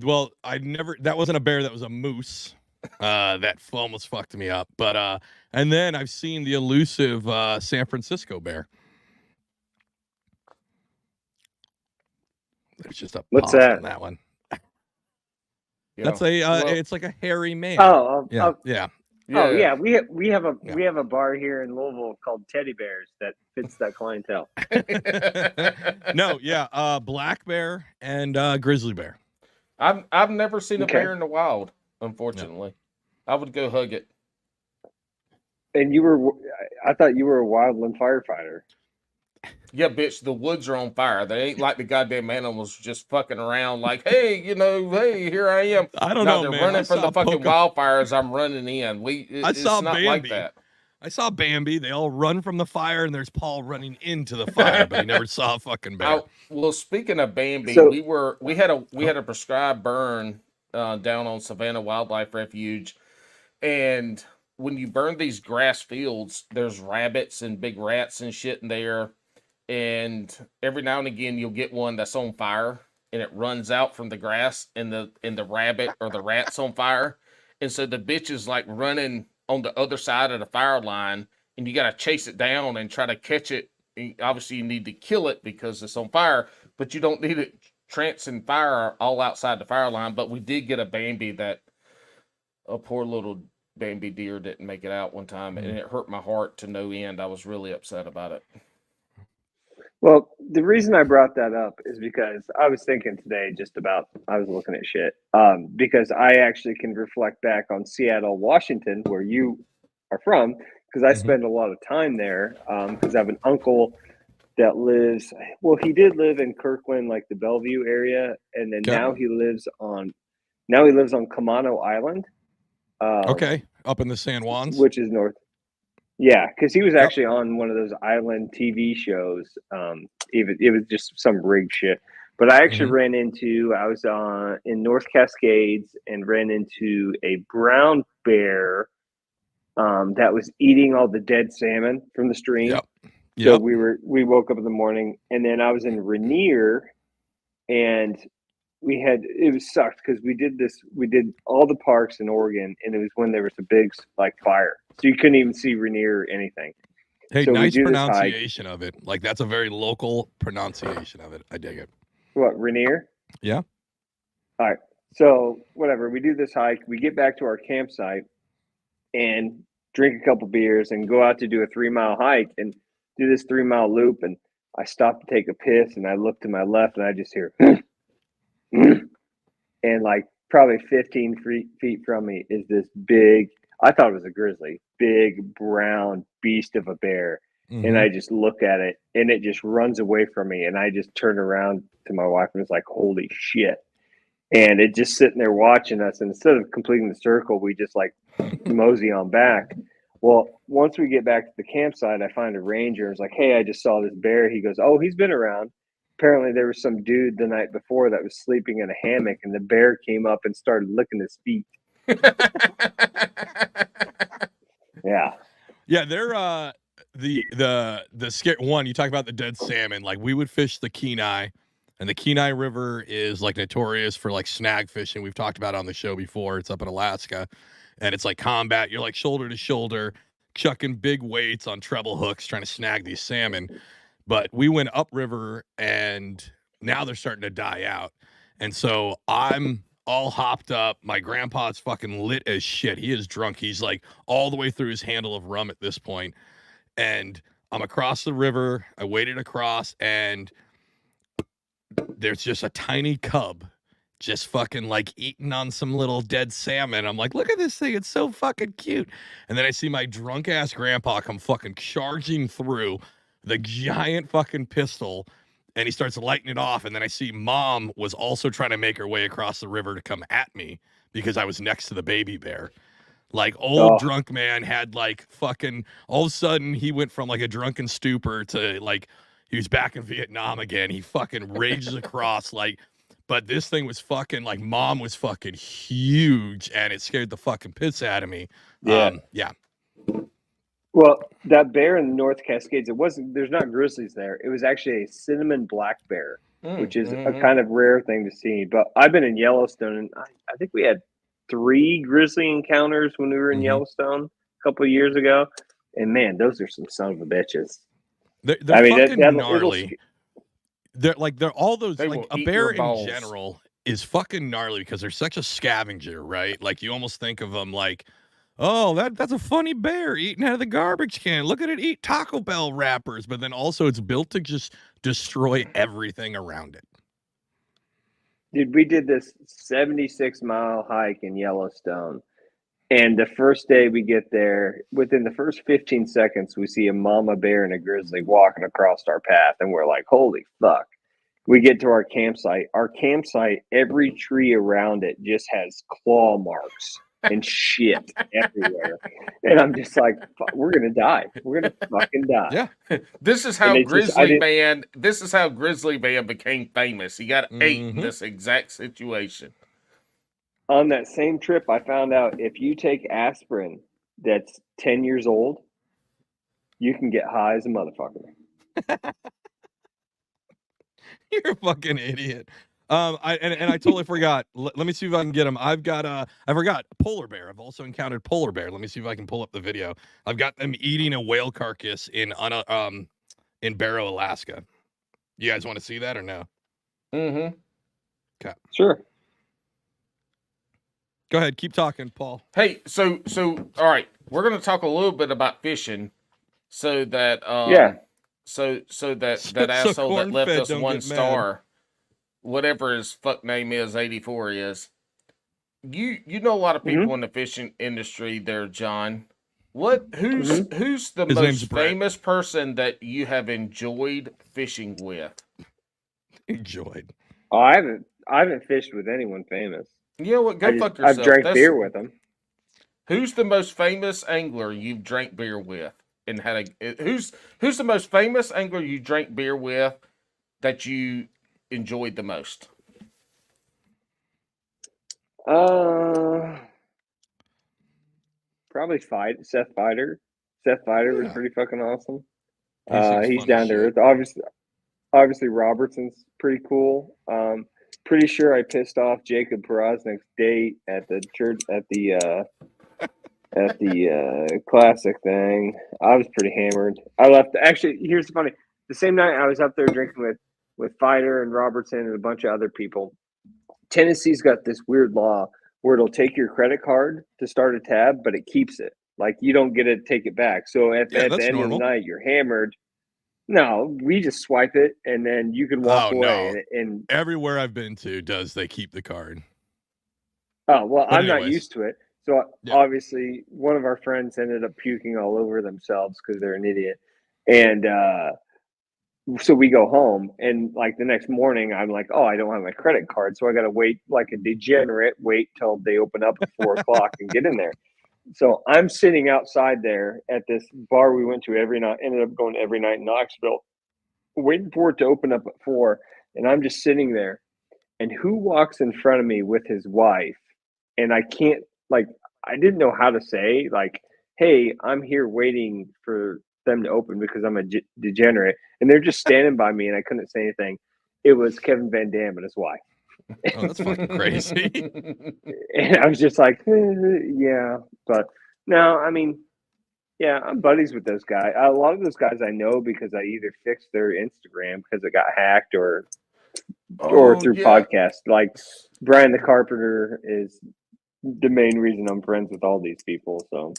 Well, that wasn't a bear, that was a moose. That almost fucked me up. But and then I've seen the elusive San Francisco bear. There's just a What's pause that? on that one. Yeah. That's it's like a hairy man. Yeah. Yeah. We have a bar here in Louisville called Teddy Bears that fits that clientele. Black bear and grizzly bear. I've never seen a bear in the wild, unfortunately. I would go hug it. And I thought you were a wildland firefighter. Yeah, bitch, the woods are on fire. They ain't like the goddamn animals just fucking around like, hey, here I am. I don't know, they're man. running from the fucking wildfires. I'm running in. It's not Bambi. like that. I saw Bambi. They all run from the fire, and there's Paul running into the fire, but he never saw a fucking bear. Well, speaking of Bambi, we had a prescribed burn down on Savannah Wildlife Refuge, and when you burn these grass fields, there's rabbits and big rats and shit in there. And every now and again, you'll get one that's on fire, and it runs out from the grass, and the rabbit or the rat's on fire, and so the bitch is like running on the other side of the fire line, and you got to chase it down and try to catch it. Obviously, you need to kill it because it's on fire, but you don't need it trancing fire all outside the fire line. But we did get a Bambi that a poor little Bambi deer didn't make it out one time, and it hurt my heart to no end. I was really upset about it. Well, the reason I brought that up is because I was thinking today I was looking at shit. Because I actually can reflect back on Seattle, Washington, where you are from, because I spend a lot of time there. Because I have an uncle that he did live in Kirkland, like the Bellevue area, and then now he lives on Kamano Island. Up in the San Juans, which is north. Yeah, because he was actually on one of those island TV shows. It was just some rigged shit. But I actually I was in North Cascades and ran into a brown bear that was eating all the dead salmon from the stream. So we woke up in the morning, and then I was in Rainier, and it sucked because we did all the parks in Oregon, and it was when there was a big fire, so you couldn't even see Rainier or anything. Hey, so nice pronunciation of it. Like, that's a very local pronunciation of it. I dig it. What, Rainier? Yeah. All right. So whatever, we do this hike, we get back to our campsite and drink a couple beers and go out to do a 3-mile hike and do this 3-mile loop. And I stop to take a piss, and I look to my left, and I just hear and probably 15 feet from me is this big, I thought it was a grizzly, big brown beast of a bear. And I just look at it, and it just runs away from me. And I just turned around to my wife and was like, holy shit. And it just sitting there watching us. And instead of completing the circle, we just mosey on back. Well, once we get back to the campsite, I find a ranger. It's like, hey, I just saw this bear. He goes, oh, he's been around. Apparently there was some dude the night before that was sleeping in a hammock, and the bear came up and started licking his feet. Yeah. Yeah, they're the scare one. You talk about the dead salmon. Like, we would fish the Kenai, and the Kenai River is notorious for snag fishing. We've talked about it on the show before. It's up in Alaska, and it's combat. You're shoulder to shoulder, chucking big weights on treble hooks, trying to snag these salmon. But we went upriver, and now they're starting to die out. And so I'm all hopped up. My grandpa's fucking lit as shit. He is drunk. He's all the way through his handle of rum at this point. And I'm across the river. I waded across, and there's just a tiny cub just fucking like eating on some little dead salmon. I'm like, look at this thing. It's so fucking cute. And then I see my drunk ass grandpa come fucking charging through the giant fucking pistol, and he starts lighting it off. And then I see mom was also trying to make her way across the river to come at me because I was next to the baby bear. Like old drunk man had like fucking, all of a sudden he went from like a drunken stupor to like, he was back in Vietnam again. He fucking rages across like, but this thing was fucking like, mom was fucking huge and it scared the fucking piss out of me. Yeah. Yeah. Well, that bear in the North Cascades, there's not grizzlies there. It was actually a cinnamon black bear, which is a kind of rare thing to see. But I've been in Yellowstone, and I think we had 3 grizzly encounters when we were in Yellowstone a couple of years ago. And man, those are some son of a bitches. They're fucking gnarly. They're all those, They like will a eat bear your balls. in general is fucking gnarly because they're such a scavenger, right? Like you almost think of them like, oh, that's a funny bear eating out of the garbage can. Look at it eat Taco Bell wrappers. But then also it's built to just destroy everything around it. Dude, we did this 76-mile hike in Yellowstone. And the first day we get there, within the first 15 seconds, we see a mama bear and a grizzly walking across our path. And we're like, holy fuck. We get to our campsite. Our campsite, every tree around it just has claw marks and shit everywhere. And I'm just like, we're going to die. We're going to fucking die. Yeah. This is how Grizzly Man became famous. He got ate in this exact situation. On that same trip, I found out if you take aspirin that's 10 years old, you can get high as a motherfucker. You're a fucking idiot. I totally forgot. Let me see if I can get him. I forgot polar bear. I've also encountered polar bear. Let me see if I can pull up the video. I've got them eating a whale carcass in Barrow, Alaska. You guys want to see that or no? Mm-hmm. Okay. Sure. Go ahead. Keep talking, Paul. Hey, so all right, we're gonna talk a little bit about fishing, so that so that asshole that left us 1 star, whatever his fuck name is, 84 is. You know a lot of people in the fishing industry there, John. Who's the most famous person that you have enjoyed fishing with? Enjoyed. Oh, I haven't fished with anyone famous. You know what? Go fuck yourself. I've drank beer with them. Who's the most famous angler you've drank beer with? And had who's the most famous angler you drank beer with that you enjoyed the most? Probably Seth Fighter. Seth Fighter was pretty fucking awesome. He's fun down as to shit. earth. Obviously Robertson's pretty cool. Pretty sure I pissed off Jacob Porosnik's date at the church at the classic thing. I was pretty hammered. I left. Actually, here's the funny. The same night I was up there drinking with Fighter and Robertson and a bunch of other people. Tennessee's got this weird law where it'll take your credit card to start a tab, but it keeps it. Like you don't get to take it back. So at the end of the night, you're hammered. No, we just swipe it and then you can walk away. No. And everywhere I've been to they keep the card. Oh, well, I'm not used to it. So obviously one of our friends ended up puking all over themselves because they're an idiot. And so we go home and like the next morning I'm like, oh, I don't have my credit card. So I got to wait like a degenerate, wait till they open up at 4:00 and get in there. So I'm sitting outside there at this bar we went to every night, ended up going every night in Knoxville, waiting for it to open up at 4. And I'm just sitting there. And who walks in front of me with his wife? And I can't, like, I didn't know how to say, like, hey, I'm here waiting for them to open because I'm a degenerate. And they're just standing by me and I couldn't say anything. It was Kevin Van Dam and his wife. Oh, that's fucking crazy. And I was just like, yeah. But no, I mean, yeah, I'm buddies with those guys. A lot of those guys I know because I either fixed their Instagram because it got hacked or through podcasts. Like Brian the Carpenter is the main reason I'm friends with all these people. So.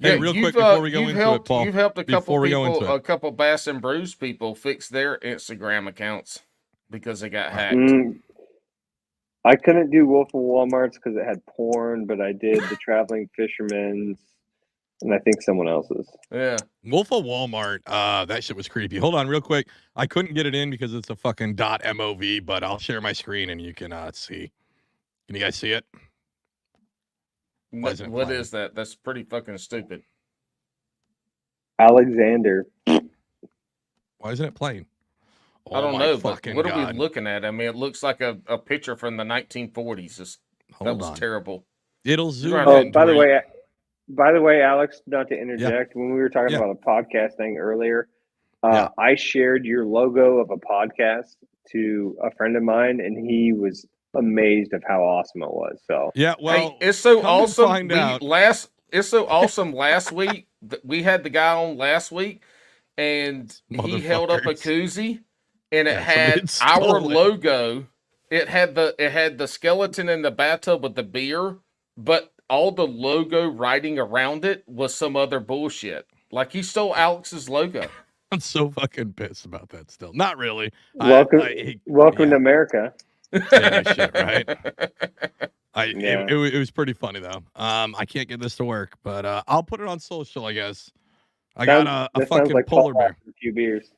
Hey, real quick before we go into it, Paul. You've helped a couple Bass and Brews people fix their Instagram accounts because they got hacked. I couldn't do Wolf of Walmart's because it had porn, but I did the Traveling Fisherman's, and I think someone else's. Yeah. Wolf of Walmart, that shit was creepy. Hold on real quick. I couldn't get it in because it's a fucking .mov, but I'll share my screen and you can see. Can you guys see it? What is that? That's pretty fucking stupid. Alexander. Why isn't it playing? Oh, I don't know, but fucking what God. are we looking at? I mean, it looks like a picture from the 1940s. That was terrible. It'll zoom Right. Oh, in. by the way, Alex, not to interject, when we were talking Yeah. about a podcast thing earlier, Yeah. I shared your logo of a podcast to a friend of mine, and he was amazed of how awesome it was. So Yeah, well, hey, it's so come to awesome. find out. It's so awesome. Last week, we had the guy on last week, and he held up a koozie, and it had our logo. It had the skeleton in the bathtub with the beer, but all the logo writing around it was some other bullshit. Like he stole Alex's logo. I'm so fucking pissed about that still. Not really. welcome to America. Yeah, shit, right? It was pretty funny though. I can't get this to work, but I'll put it on social, I guess. I got a fucking like polar bear. A few beers.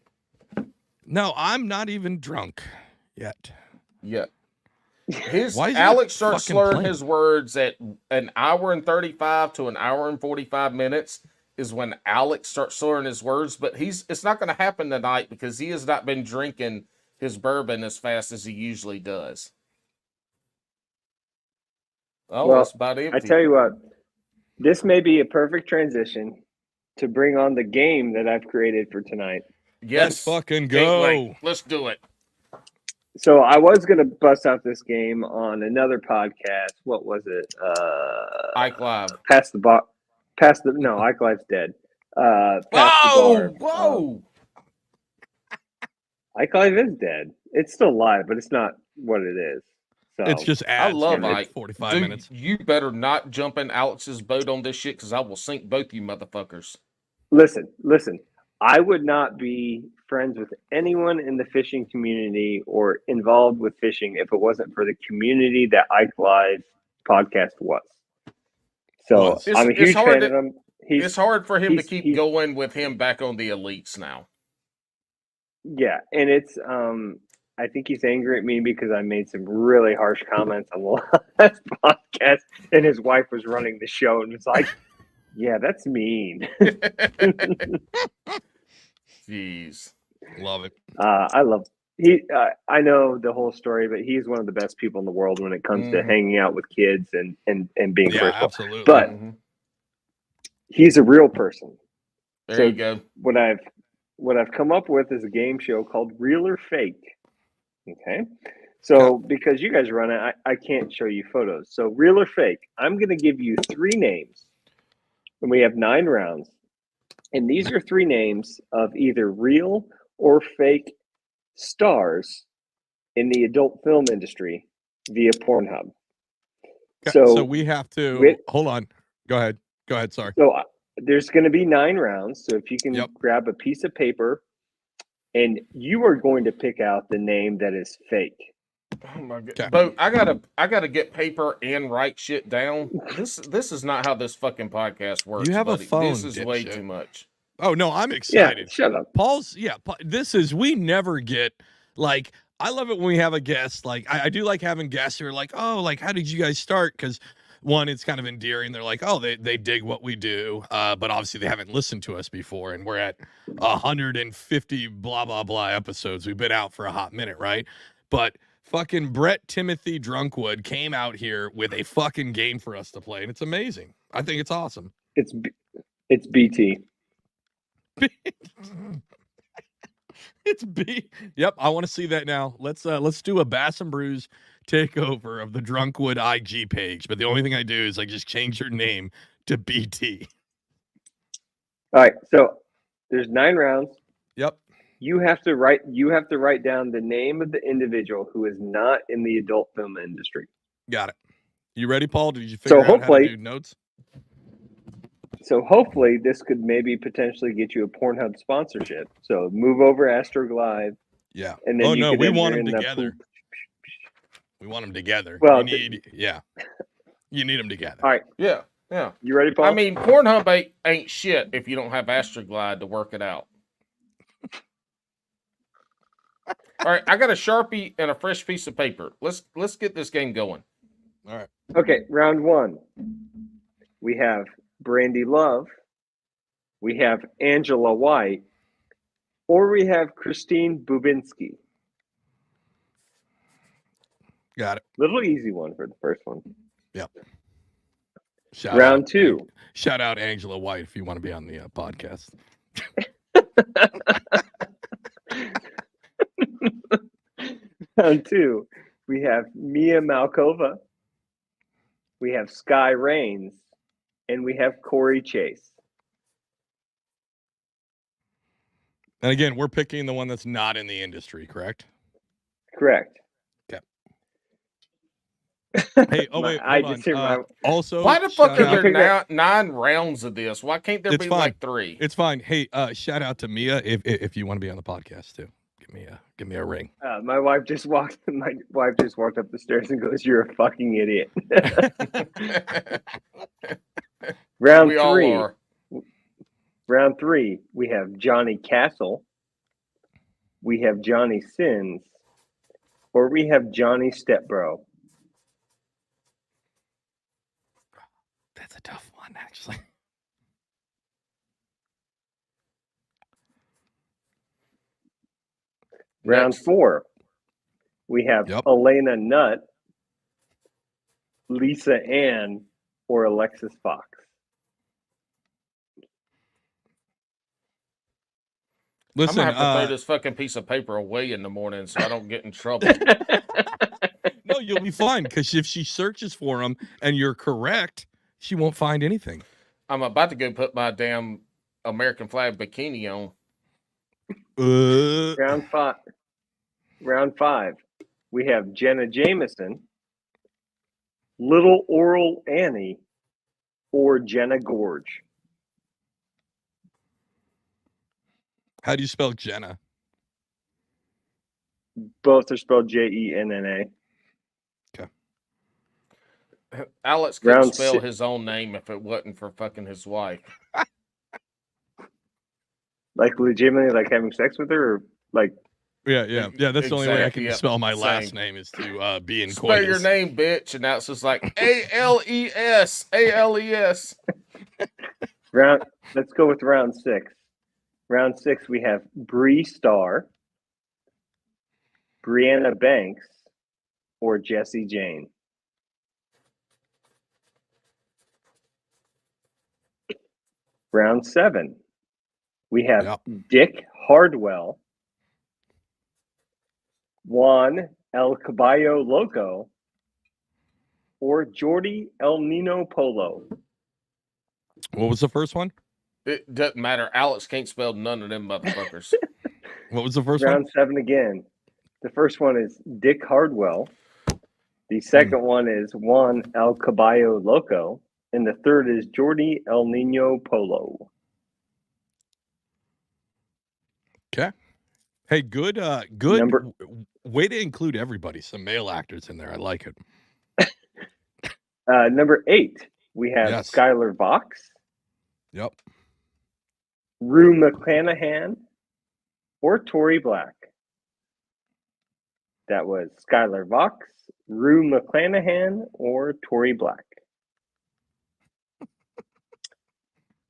No, I'm not even drunk yet. Yeah. Alex starts slurring his words at an hour and 35 to an hour and 45 minutes is when Alex starts slurring his words, but it's not going to happen tonight because he has not been drinking his bourbon as fast as he usually does. Oh, well, that's about empty. I tell you what, this may be a perfect transition to bring on the game that I've created for tonight. Yes. Let's fucking go. Let's do it. So I was going to bust out this game on another podcast. What was it? Ike Live. No, Ike Live's dead. Whoa! Ike Live is dead. It's still live, but it's not what it is. So it's just ads. I love Ike. 45 minutes. You better not jump in Alex's boat on this shit because I will sink both you motherfuckers. Listen. I would not be friends with anyone in the fishing community or involved with fishing if it wasn't for the community that Ike Live podcast was. So I'm a huge fan of him. It's hard for him to keep going with him back on the elites now. Yeah, and it's I think he's angry at me because I made some really harsh comments on the last podcast, and his wife was running the show, and it's like, yeah, that's mean. Jeez, love it. I know the whole story, but he's one of the best people in the world when it comes to hanging out with kids and being personal. Absolutely. But he's a real person. There you go. What I've come up with is a game show called Real or Fake. Okay. So because you guys run it, I can't show you photos. So Real or Fake, I'm going to give you 3 names, and we have 9 rounds. And these are 3 names of either real or fake stars in the adult film industry via Pornhub. So we have to hold on. Go ahead. Sorry. So there's going to be 9 rounds. So if you can grab a piece of paper, and you are going to pick out the name that is fake. Oh my god! But I gotta get paper and write shit down. This is not how this fucking podcast works. You have buddy. a phone. This is way too much. Oh no, I'm excited. Yeah, shut up. We never get like. I love it when we have a guest. Like I do like having guests who are like, oh, like how did you guys start? Because one, it's kind of endearing. They're like, oh, they dig what we do, but obviously they haven't listened to us before, and we're at 150 blah blah blah episodes. We've been out for a hot minute, right? But fucking Brett Timothy Drunkwood came out here with a fucking game for us to play, and it's amazing. I think it's awesome. It's BT. It's B. Yep, I want to see that now. Let's do a Bass and Brews takeover of the Drunkwood IG page. But the only thing I do is I just change your name to BT. All right, so there's 9 rounds. Yep. You have to write down the name of the individual who is not in the adult film industry. Got it. You ready, Paul? Did you figure out how to do notes? So hopefully this could maybe potentially get you a Pornhub sponsorship. So move over Astrog Live. Yeah. And then we want them together. We want them together. Well, you need them together. All right, Yeah. you ready, Paul? I mean, Pornhub ain't shit if you don't have Astroglide to work it out. All right, I got a Sharpie and a fresh piece of paper. Let's get this game going. All right. Okay, round one. We have Brandy Love. We have Angela White. Or we have Christine Bubinski. Got it. Little easy one for the first one. Yep. Round two. Shout out Angela White if you want to be on the podcast. Round two. We have Mia Malkova. We have Sky Rains. And we have Corey Chase. And again, we're picking the one that's not in the industry, correct? Correct. Okay. Hey, wait, hold on. Also, why the fuck are there 9 rounds of this? Why can't there be like 3? It's fine. Hey, shout out to Mia if you want to be on the podcast too. Give me a ring. My wife just walked up the stairs and goes, "You're a fucking idiot." Round we 3. all are. Round 3, we have Johnny Castle, we have Johnny Sins, or we have Johnny Stepbro. That's a tough one, actually. Round 4, we have Elena Nutt, Lisa Ann, or Alexis Fox. Listen, I'm gonna have to throw this fucking piece of paper away in the morning so I don't get in trouble. No, you'll be fine because if she searches for them and you're correct, she won't find anything. I'm about to go put my damn American flag bikini on. Round 5. We have Jenna Jameson, Little Oral Annie, or Jenna Gorge. How do you spell Jenna? Both are spelled Jenna. Okay. Alex couldn't spell his own name if it wasn't for fucking his wife. Like legitimately, like having sex with her, or like. Yeah. That's the only way I can spell my last name is to be in spell coitus. your name, bitch, and now it's just like ALES. Let's go with round 6. Round 6, we have Bree Starr, Brianna Banks, or Jessie Jane. Round 7, we have Dick Hardwell, Juan El Caballo Loco, or Jordi El Nino Polo. What was the first one? It doesn't matter. Alex can't spell none of them motherfuckers. What was the first one? Round 7 again. The first one is Dick Hardwell. The second one is Juan El Caballo Loco. And the third is Jordi El Nino Polo. Okay. Hey, good way to include everybody. Some male actors in there. I like it. Number 8, we have Skylar Vox. Yep. Rue McClanahan or Tori Black. That was Skylar Vox, Rue McClanahan, or Tori Black.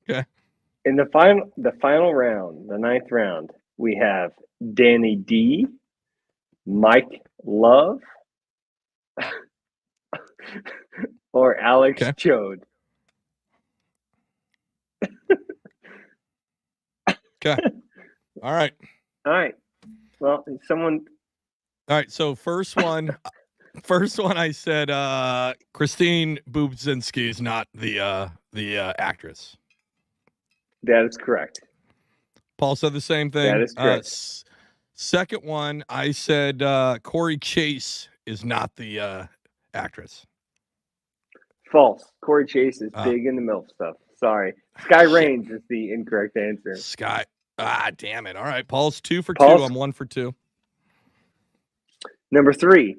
Okay. In the final round, the 9th round, we have Danny D, Mike Love, or Alex Chode. Okay. All right. Well, someone. All right. So first one I said Christine Bubzinski is not the actress. That is correct. Paul said the same thing. That is correct. Second one, I said Corey Chase is not the actress. False. Corey Chase is big in the MILF stuff. Sorry. Sky Rains is the incorrect answer. Damn it. All right. Paul's 2 for 2. I'm 1 for 2. Number 3,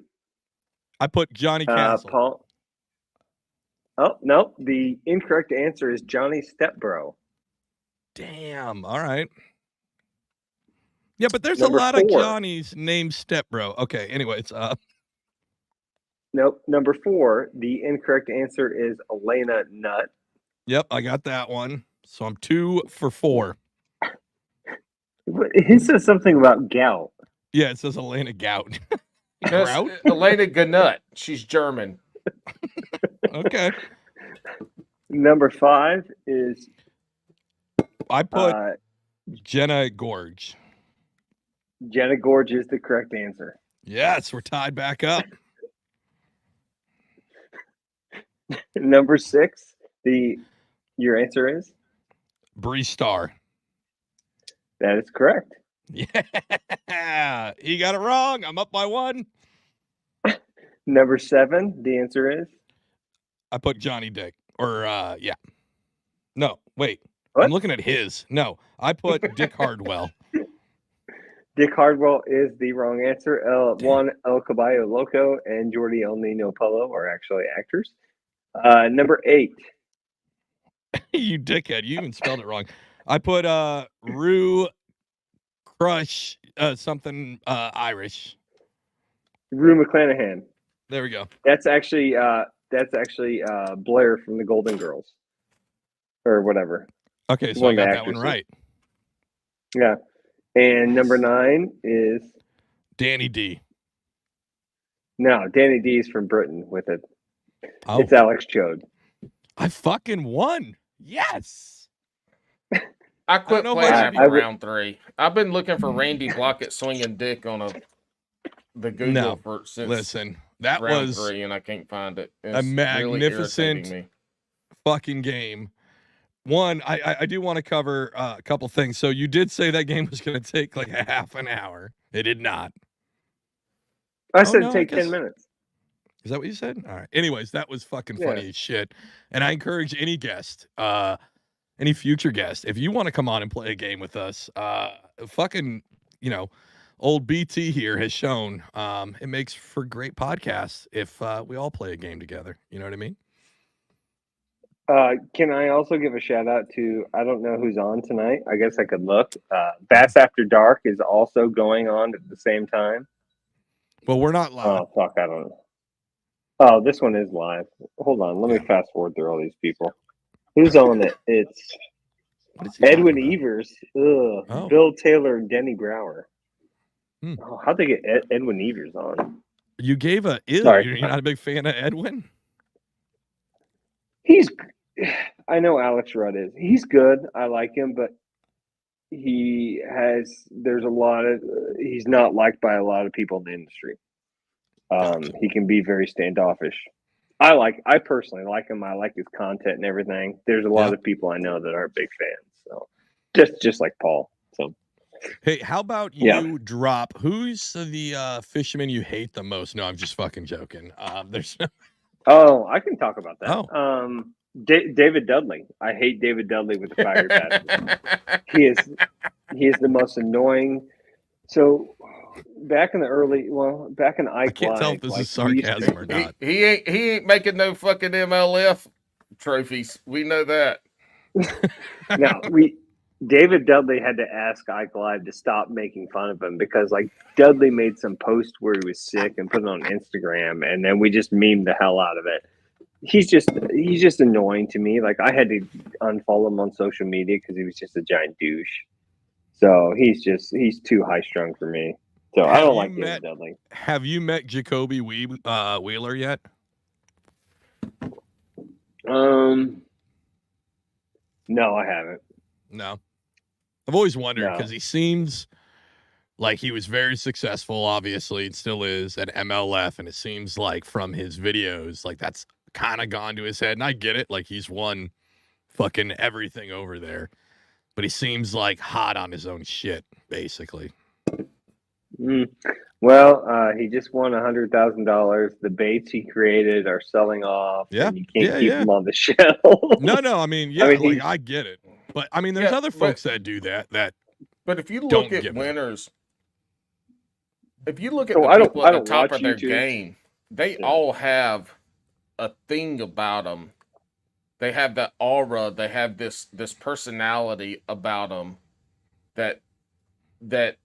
I put Johnny Castle. Paul. Oh, no. The incorrect answer is Johnny Stepbro. Damn. All right. Yeah, but there's Number a lot 4. of Johnny's named Stepbro. Okay, anyways. Nope. Number 4, the incorrect answer is Elena Nutt. Yep, I got that one. So I'm 2 for 4. He says something about gout. Yeah, it says Elena Gout. That's Grout? Elena Gnut. She's German. Okay. Number 5 is I put Jenna Gorge. Jenna Gorge is the correct answer. Yes, we're tied back up. Number 6, your answer is? Bree Star. That is correct. Yeah. He got it wrong. I'm up by 1. Number 7, the answer is? I put Johnny Dick. Or, yeah. No, wait. What? I'm looking at his. No, I put Dick Hardwell. Dick Hardwell is the wrong answer. Juan El Caballo Loco and Jordi El Nino Polo are actually actors. Number 8. You dickhead. You even spelled it wrong. I put Rue Crush something Irish. Rue McClanahan. There we go. That's actually Blair from the Golden Girls. Or whatever. Okay, so One I of got the that one actresses. right. Yeah. And number 9 is Danny D. no, Danny D's from Britain with it. Oh, It's Alex Chode. I fucking won. Yes. I quit know playing much after of you. round 3. I've been looking for Randy Blockett swinging dick on the Google No, since Listen, that round was 3, and I can't find it. It's a magnificent really irritating me. fucking game. One, I do want to cover a couple things. So you did say that game was going to take like a half an hour. It did not. I said no, I take guess- 10 minutes. Is that what you said? All right. Anyways, that was fucking Yeah. funny as shit. And I encourage any guest, any future guest, if you want to come on and play a game with us, fucking, old BT here has shown it makes for great podcasts if we all play a game together. You know what I mean? Can I also give a shout out to, I don't know who's on tonight. I guess I could look. Bass After Dark is also going on at the same time. Well, we're not live. Oh, fuck, I don't know. Oh, this one is live. Hold on. Let me fast forward through all these people. Who's on it? It's What is he Edwin talking about? Evers, Oh. Bill Taylor, and Denny Brower. Hmm. Oh, how'd they get Edwin Evers on? You gave a ew. Sorry. You're not a big fan of Edwin? I know Alex Rudd is. He's good. I like him, but he's not liked by a lot of people in the industry. He can be very standoffish. I personally like him. I like his content and everything. There's a lot of people I know that aren't big fans. So just like Paul. So Hey, how about you drop who's the fisherman you hate the most? No, I'm just fucking joking. There's oh, I can talk about that. Oh. David Dudley. I hate David Dudley with the fiery passion. He is the most annoying. So back in I Ike can't tell Live, if this like, is sarcasm or not. He ain't making no fucking MLF trophies. We know that. Now David Dudley had to ask Ike Live to stop making fun of him because like Dudley made some post where he was sick and put it on Instagram, and then we just memed the hell out of it. He's just annoying to me. Like I had to unfollow him on social media because he was just a giant douche. So he's too high strung for me. So I don't like David Dudley. Have you met Jacoby Wheeler yet? No, I haven't. No. I've always wondered No. because he seems like he was very successful, obviously, it still is at MLF, and it seems like from his videos, like that's kind of gone to his head. And I get it, like he's won fucking everything over there, but he seems like hot on his own shit, basically. Well, he just won $100,000. The baits he created are selling off. Yeah, and you can't keep yeah. them on the shelf. No, I mean, I get it. But I mean, there's other folks that do that. But if you Don't look at give it. winners, if you look at Oh, the I don't- people I at the don't top watch of their YouTube. game, they Yeah. all have a thing about them. They have that aura. They have this personality about them that that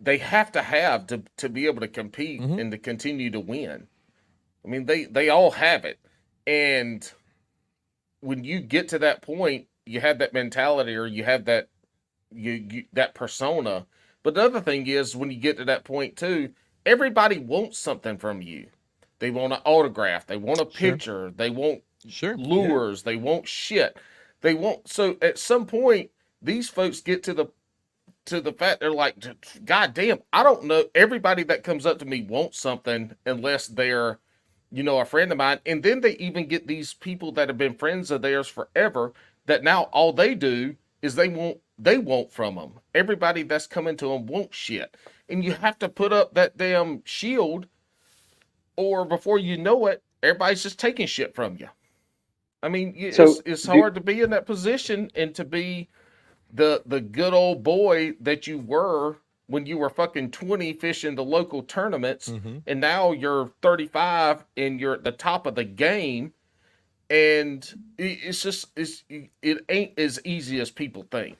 they have to be able to compete Mhm. and to continue to win. I mean, they all have it, and when you get to that point, you have that mentality, or you have that you that persona. But the other thing is, when you get to that point too, everybody wants something from you. They want an autograph. They want a Sure. picture. They want Sure. Yeah. lures. They want shit. They want so at some point these folks get to the fact they're like, God damn, I don't know. Everybody that comes up to me wants something unless they're, a friend of mine. And then they even get these people that have been friends of theirs forever that now all they do is they want from them. Everybody that's coming to them wants shit. And you have to put up that damn shield, or before you know it, everybody's just taking shit from you. I mean, So it's do, hard to be in that position and to be the good old boy that you were when you were fucking 20 fishing the local tournaments, Mhm. and now you're 35 and you're at the top of the game, and it ain't as easy as people think.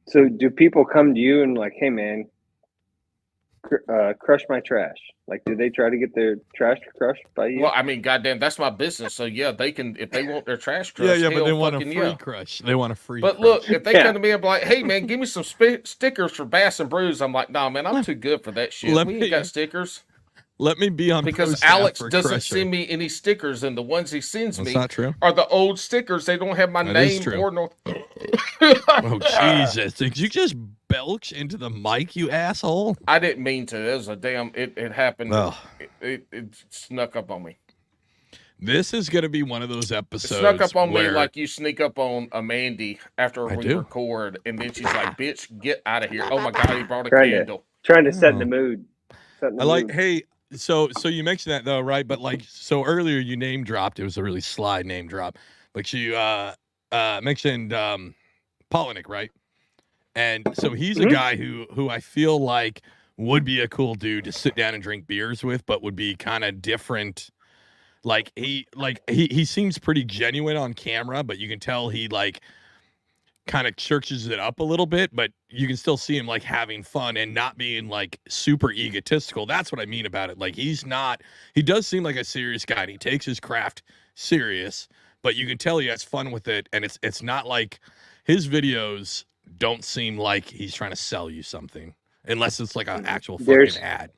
so do people come to you and like, hey man, crush my trash? Like, do they try to get their trash crushed by you? Well, I mean, goddamn, that's my business. So yeah, they can, if they want their trash Yeah, crushed, yeah, but they hell, want a fucking free yeah. crush. They want a free But crush. look, if they Yeah. come to me and be like, "Hey man, give me some stickers for Bass and Brews," I'm like, "Nah, man, I'm too good for that shit. let We me- ain't got stickers." Let me be on pro Because staff Alex for doesn't Crusher. send me any stickers, and the ones he sends That's me not true. are the old stickers. They don't have my That is name true. or no. Oh Jesus! Did you just belch into the mic, you asshole? I didn't mean to. It was a damn. It happened. Ugh. It snuck up on me. This is gonna be one of those It episodes snuck up on me where like you sneak up on a Mandy after I we do. record, and then she's like, "Bitch, get out of here!" Oh my god, he brought a Trying candle. to set in Oh. the mood. Set in the I like. mood. Hey, so you mentioned that though, right? But like, so earlier you name dropped. It was a really sly name drop, but you mentioned Polinick, right? And so he's a Mhm. guy who I feel like would be a cool dude to sit down and drink beers with, but would be kind of different. Like he seems pretty genuine on camera, but you can tell he like kind of churches it up a little bit, but you can still see him like having fun and not being like super egotistical. That's what I mean about it. Like he does seem like a serious guy and he takes his craft serious, but you can tell he has fun with it. And it's not like his videos don't seem like he's trying to sell you something unless it's like an actual fucking ad.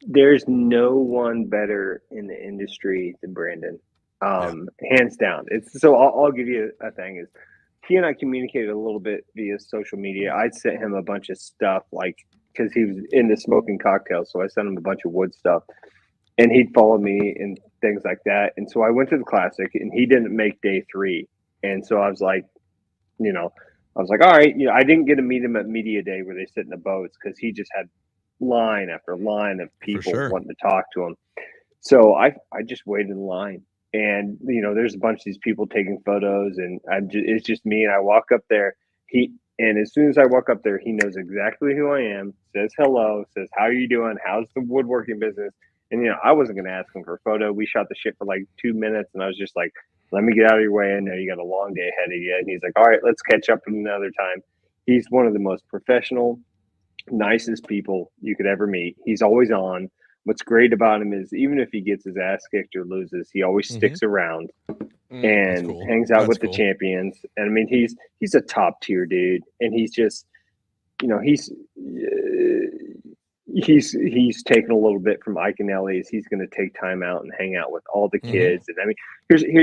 There's no one better in the industry than Brandon, hands down. It's so I'll give you a thing is he and I communicated a little bit via social media. I sent him a bunch of stuff like because he was into smoking cocktails, so I sent him a bunch of wood stuff, and he'd follow me and things like that. And so I went to the classic, and he didn't make day 3, and so I was like, all right, I didn't get to meet him at media day where they sit in the boats because he just had line after line of people sure. wanting to talk to him. So I just waited in line, and there's a bunch of these people taking photos, and it's just me. And I walk up there. And as soon as I walk up there, he knows exactly who I am. Says hello. Says how are you doing? How's the woodworking business? And I wasn't going to ask him for a photo. We shot the shit for like 2 minutes, and I was just like, let me get out of your way. I know you got a long day ahead of you. And he's like, all right, let's catch up another time. He's one of the most professional, nicest people you could ever meet. He's always on. What's great about him is even if he gets his ass kicked or loses, he always sticks around and cool. hangs out That's with cool. the champions. And I mean, he's a top tier dude, and he's just, he's taken a little bit from Ike and Ellie's. He's going to take time out and hang out with all the kids. And I mean,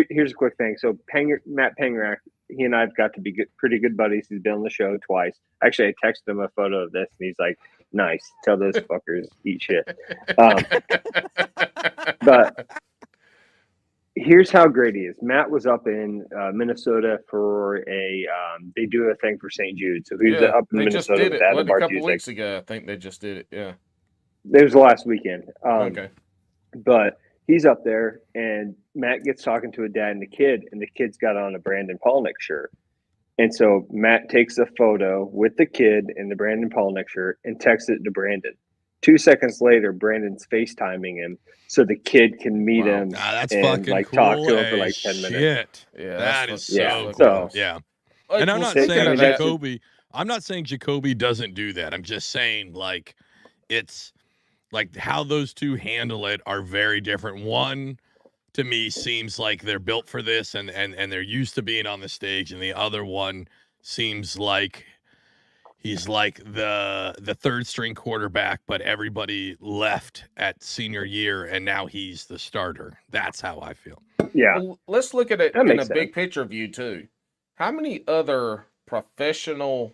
here's a quick thing. So Matt Pangrack, he and I've got to be pretty good buddies. He's been on the show twice. Actually, I texted him a photo of this, and he's like, "Nice, tell those fuckers eat shit." But here's how great he is. Matt was up in Minnesota for they do a thing for St. Jude. So he was up in they just Minnesota did with it. Adam Wasn't it a couple Bartuszek. weeks ago? I think they just did it. Yeah. It was last weekend. Okay. But he's up there, and Matt gets talking to a dad and the kid's got on a Brandon Palnick shirt. And so Matt takes a photo with the kid in the Brandon Palnick shirt and texts it to Brandon. 2 seconds later, Brandon's FaceTiming him so the kid can meet Wow. him That's and fucking like cool. talk to him for as like 10 minutes. shit. Yeah, That that's is Yeah, so fucking so- cool. awesome. Yeah. Like, And I'm well, not speaking saying of that, Jacoby. I'm not saying Jacoby doesn't do that. I'm just saying like it's like how those two handle it are very different. One to me seems like they're built for this and they're used to being on the stage, and the other one seems like he's like the third string quarterback, but everybody left at senior year and now he's the starter. That's how I feel. Yeah. well, let's look at it That in makes a big sense. picture view too. How many other professional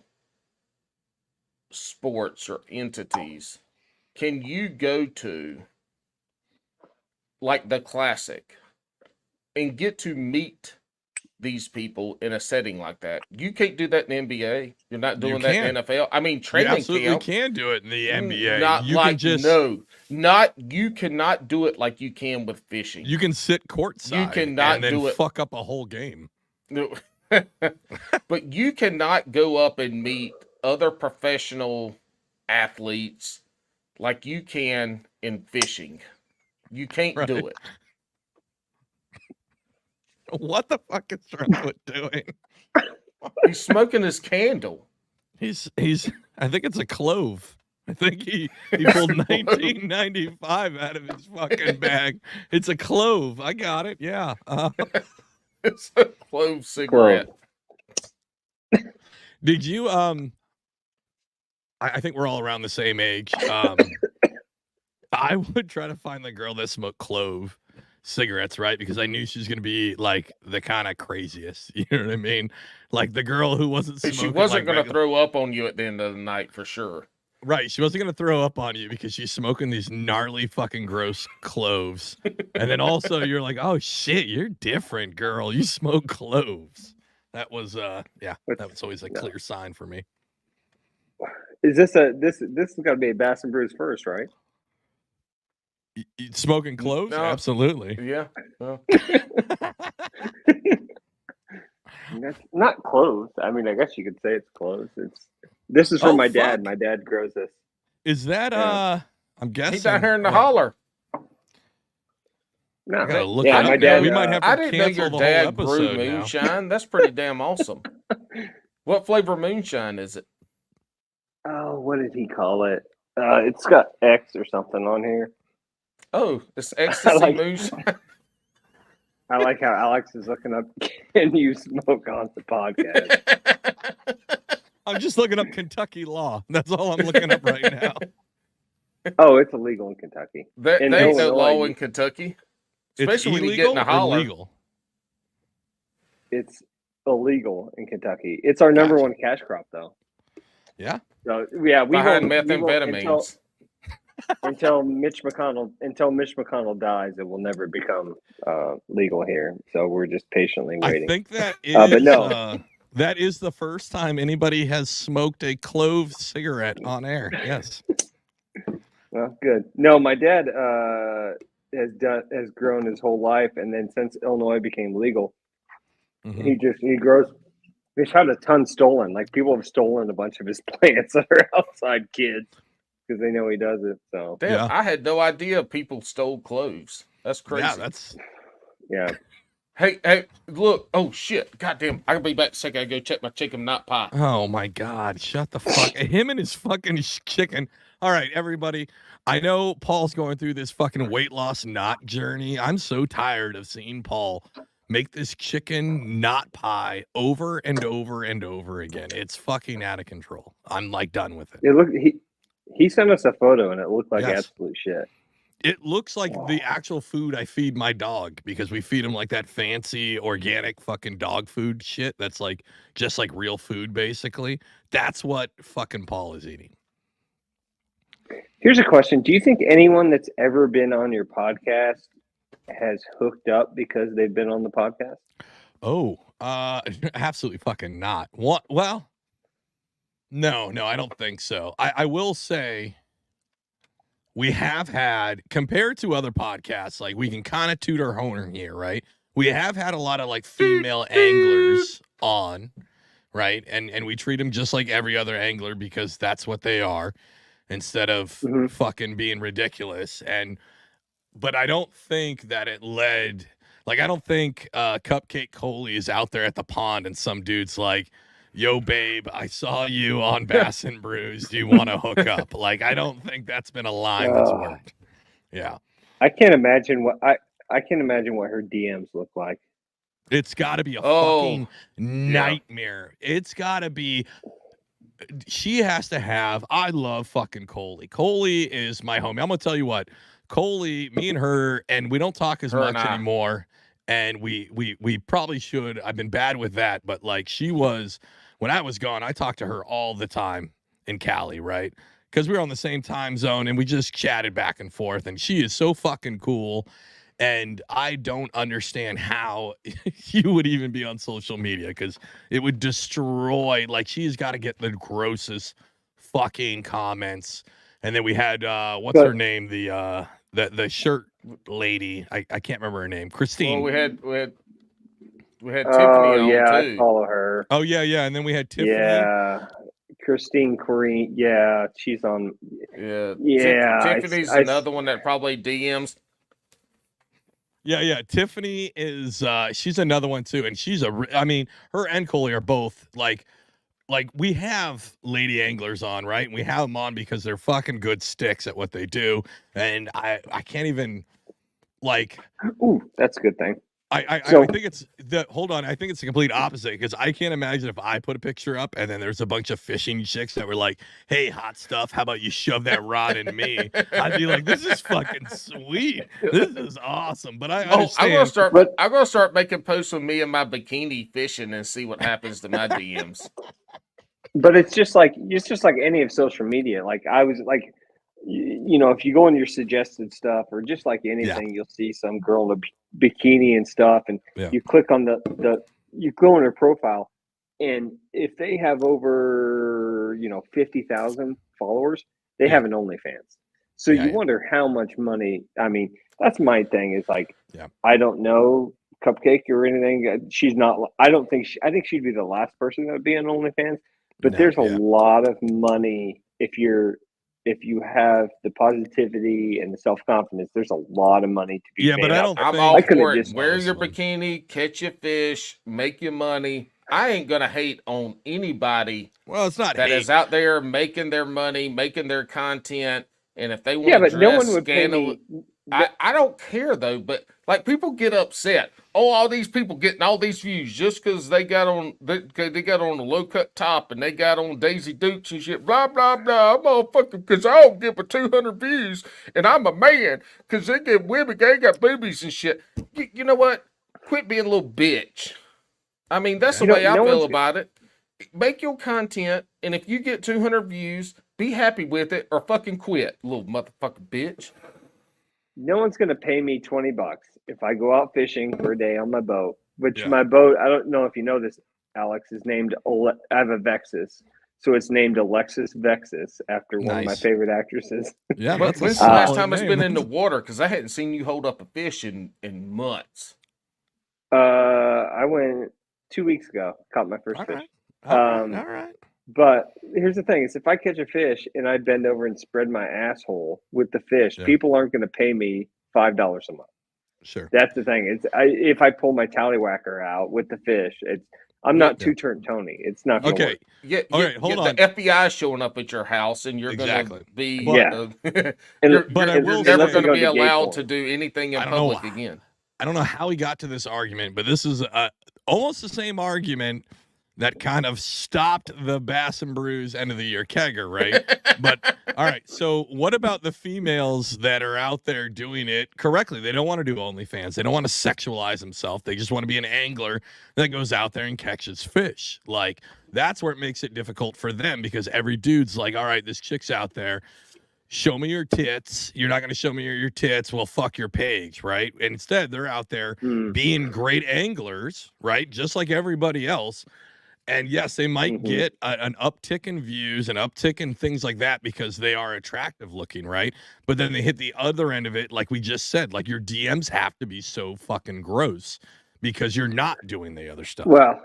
sports or entities can you go to, like the Classic, and get to meet these people in a setting like that? You can't do that in the NBA. You're not You doing that in can. the NFL. I mean, You training absolutely camp. can do it in the NBA. Not You like can just you cannot do it like you can with fishing. you can sit courtside cannot and then do it- fuck up a whole game. No. But you cannot go up and meet other professional athletes like you can in fishing. You can't do Right. it. What the fuck is Drunkwood doing? He's smoking his candle. He's I think it's a clove. I think he pulled 1995 out of his fucking bag. It's a clove. I got it. Yeah. It's a clove cigarette. Did you I think we're all around the same age. I would try to find the girl that smoked clove cigarettes, right? Because I knew she was gonna be like the kind of craziest. You know what I mean? Like the girl who wasn't smoking. She wasn't like going to regular- throw up on you at the end of the night for sure. Right. She wasn't gonna throw up on you because she's smoking these gnarly fucking gross cloves. And then also you're like, oh shit, you're different, girl. You smoke cloves. That was that was always a clear sign for me. Is this this has got to be a Bass and Brews first, right? Smoking cloves? No. Absolutely. Yeah. Well, That's not closed. I mean, I guess you could say it's closed. This is from Oh, my dad. fuck. My dad grows this. Is that Yeah. I'm guessing he's down here in the what? holler. No, I gotta look yeah, it my up now. dad. We might have to I didn't know cancel your the dad whole brewed episode now. moonshine. That's pretty damn awesome. What flavor moonshine is it? Oh, what did he call it? It's got X or something on here. Oh, it's ecstasy like- moonshine. I like how Alex is looking up. Can you smoke on the podcast? I'm just looking up Kentucky law. That's all I'm looking up right now. Oh, it's illegal in Kentucky. There In ain't no Illinois, law in Kentucky. It's Especially when you get in illegal the or holler. legal? It's illegal in Kentucky. It's our number Gotcha. one cash crop, though. Yeah. So yeah, we Behind won't methamphetamines. until Mitch McConnell dies. It will never become legal here. So we're just patiently I waiting. think that is but no. That is the first time anybody has smoked a clove cigarette on air. Yes. Well, good. No, my dad has grown his whole life, and then since Illinois became legal, Mhm. he grows. He's had a ton stolen. Like people have stolen a bunch of his plants that are outside kids because they know he does it. So Damn, Yeah. I had no idea people stole cloves. That's crazy. Yeah, that's yeah, Hey, look. Oh, shit. Goddamn. I'll be back in a second. I go check my chicken not pie. oh my god, shut the fuck. Him and his fucking chicken. All right, everybody. I know Paul's going through this fucking weight loss knot journey. I'm so tired of seeing Paul make this chicken knot pie over and over and over again. It's fucking out of control. I'm like done with it. it looked. He sent us a photo, and it looked like Yes. absolute shit. It looks like the actual food I feed my dog because we feed him like that fancy organic fucking dog food shit that's like just like real food basically. That's what fucking Paul is eating. Here's a question: do you think anyone that's ever been on your podcast has hooked up because they've been on the podcast? Oh, absolutely fucking not. What? Well, no, I don't think so. I will say we have had, compared to other podcasts, like we can kind of toot our horn here, right? We have had a lot of like female anglers on, right? And we treat them just like every other angler because that's what they are. instead of fucking being ridiculous. But I don't think that it led. Like, I don't think Cupcake Coley is out there at the pond and some dude's like, yo, babe, I saw you on Bass and Brews. Do you want to hook up? Like, I don't think that's been a line that's worked. Yeah. I can't imagine what her DMs look like. It's got to be a fucking nightmare. It's got to be. She has to have. I love fucking Coley. Coley is my homie. I'm going to tell you what. Coley, me and her, and we don't talk as much anymore. And we probably should. I've been bad with that, but like she was, when I was gone, I talked to her all the time in Cali, right? Because we were on the same time zone and we just chatted back and forth. And she is so fucking cool. And I don't understand how you would even be on social media because it would destroy. Like, she's got to get the grossest fucking comments. And then we had what's her name? The shirt lady. I can't remember her name. Christine. Well, we had Tiffany on too. I follow her. Oh yeah. And then we had Tiffany. Yeah. Christine Corrine. Yeah, she's on. Yeah. Tiffany's another one that probably DMs. Yeah. Tiffany is she's another one too, and she's I mean, her and Coley are both like we have lady anglers on, right? And we have them on because they're fucking good sticks at what they do, and I can't even like. Ooh, that's a good thing. I think it's the hold on. I think it's the complete opposite because I can't imagine if I put a picture up and then there's a bunch of fishing chicks that were like, "Hey, hot stuff, how about you shove that rod in me?" I'd be like, "This is fucking sweet. This is awesome." But I understand. I'm gonna start making posts with me and my bikini fishing and see what happens to my DMs. But it's just like any of social media. Like I was like, you know, if you go on your suggested stuff or just like anything, you'll see some girl in a bikini and stuff, and you click on you go on her profile, and if they have over 50,000 followers, they have an OnlyFans. So you wonder how much money. I mean, that's my thing. Is like, I don't know Cupcake or anything. She's not. I think she'd be the last person that would be on OnlyFans. But there's a lot of money if you have the positivity and the self-confidence. There's a lot of money to be made. But I'm all for it. Wear your bikini, catch your fish, make your money. I ain't gonna hate on anybody. Well, it's not that hate. Is out there making their money, making their content, and if they want to dress no one would pay me. I don't care though, but like people get upset. Oh, all these people getting all these views just because they got on the low cut top and they got on Daisy Dukes and shit. Blah blah blah. I'm all fucking because I don't get but 200 views and I'm a man because they get women, they got boobies and shit. You know what? Quit being a little bitch. I mean, that's the way I feel about it. Make your content, and if you get 200 views, be happy with it or fucking quit, little motherfucking bitch. No one's going to pay me $20 if I go out fishing for a day on my boat, which my boat, I don't know if you know this, Alex, is named, I have a Vexus. So it's named Alexis Vexus after one of my favorite actresses. Yeah, when's the last time it's been in the water? Because I hadn't seen you hold up a fish in months. I went 2 weeks ago, caught my first fish. All right. But here's the thing: is if I catch a fish and I bend over and spread my asshole with the fish, people aren't going to pay me $5 a month. Sure, that's the thing. If I pull my tallywhacker out with the fish, I'm not two-turn Tony. It's not going to work. Hold on. The FBI showing up at your house, and you're going to be but I will never going to be allowed to do anything in public again. I don't know how we got to this argument, but this is almost the same argument that kind of stopped the Bass and Brews end of the year kegger, right? But all right, so what about the females that are out there doing it correctly? They don't want to do OnlyFans. They don't want to sexualize themselves. They just want to be an angler that goes out there and catches fish. Like, that's where it makes it difficult for them because every dude's like, all right, this chick's out there. Show me your tits. You're not going to show me your tits. Well, fuck your page, right? And instead, they're out there being great anglers, right? Just like everybody else. And yes, they might get an uptick in views, an uptick in things like that because they are attractive looking, right? But then they hit the other end of it, like we just said, like your DMs have to be so fucking gross because you're not doing the other stuff. Well,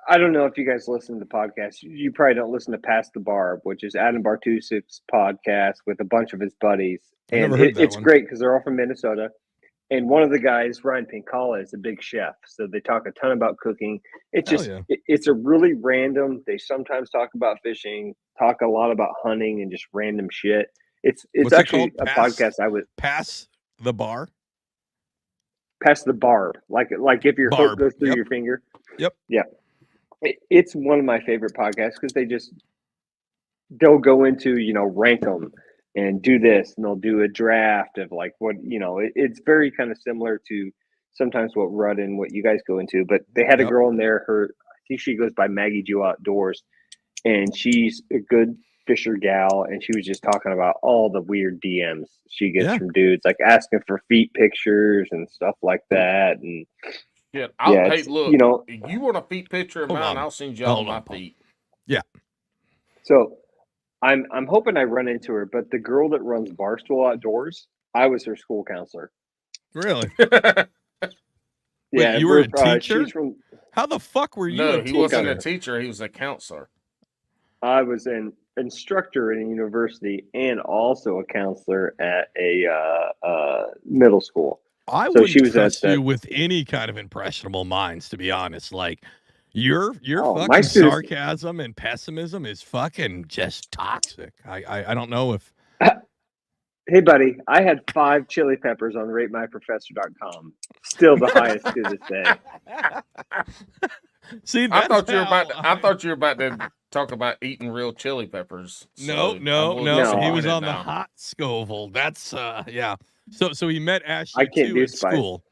I don't know if you guys listen to podcasts. You probably don't listen to Past the Barb, which is Adam Bartusik's podcast with a bunch of his buddies. I And never heard that it's one. great because they're all from Minnesota. And one of the guys, Ryan Pinkala, is a big chef. So they talk a ton about cooking. It's Hell just, yeah. it's a really random. They sometimes talk about fishing, talk a lot about hunting and just random shit. It's What's it actually called? a podcast I would Pass the bar. Pass the barb, like if your Barb. hook goes through Yep. your finger. Yep. Yeah. It's one of my favorite podcasts because they'll go into, rank them and do this, and they'll do a draft of like what, it's very kind of similar to sometimes what Rudd and what you guys go into. But they had a Yep. girl in there, I think she goes by Maggie Jew Outdoors, and she's a good fisher gal, and she was just talking about all the weird DMs she gets Yeah. from dudes, like asking for feet pictures and stuff like that. And Yeah, Yeah, hey, it's, look, you know- if you want a feet picture of Hold mine, on. I'll send you all Hold my on, Paul. feet. so I'm hoping I run into her, but the girl that runs Barstool Outdoors, I was her school counselor. Really? Yeah, you were a teacher? She's from. How the fuck were you No, a he teacher? wasn't a teacher. He was a counselor. I was an instructor in a university and also a counselor at a middle school. I So wouldn't she was trust at you with any kind of impressionable minds, to be honest. Like your Oh, my fucking students- sarcasm and pessimism is fucking just toxic. I don't know if Hey, buddy, I had 5 chili peppers on ratemyprofessor.com. Still the highest to this day. see. I That's thought you were how about to talk about eating real chili peppers. No, So no, I will no. No. He was disappointed on the now. hot Scoville. That's yeah. So he met Ashley I can't too do at spice. school.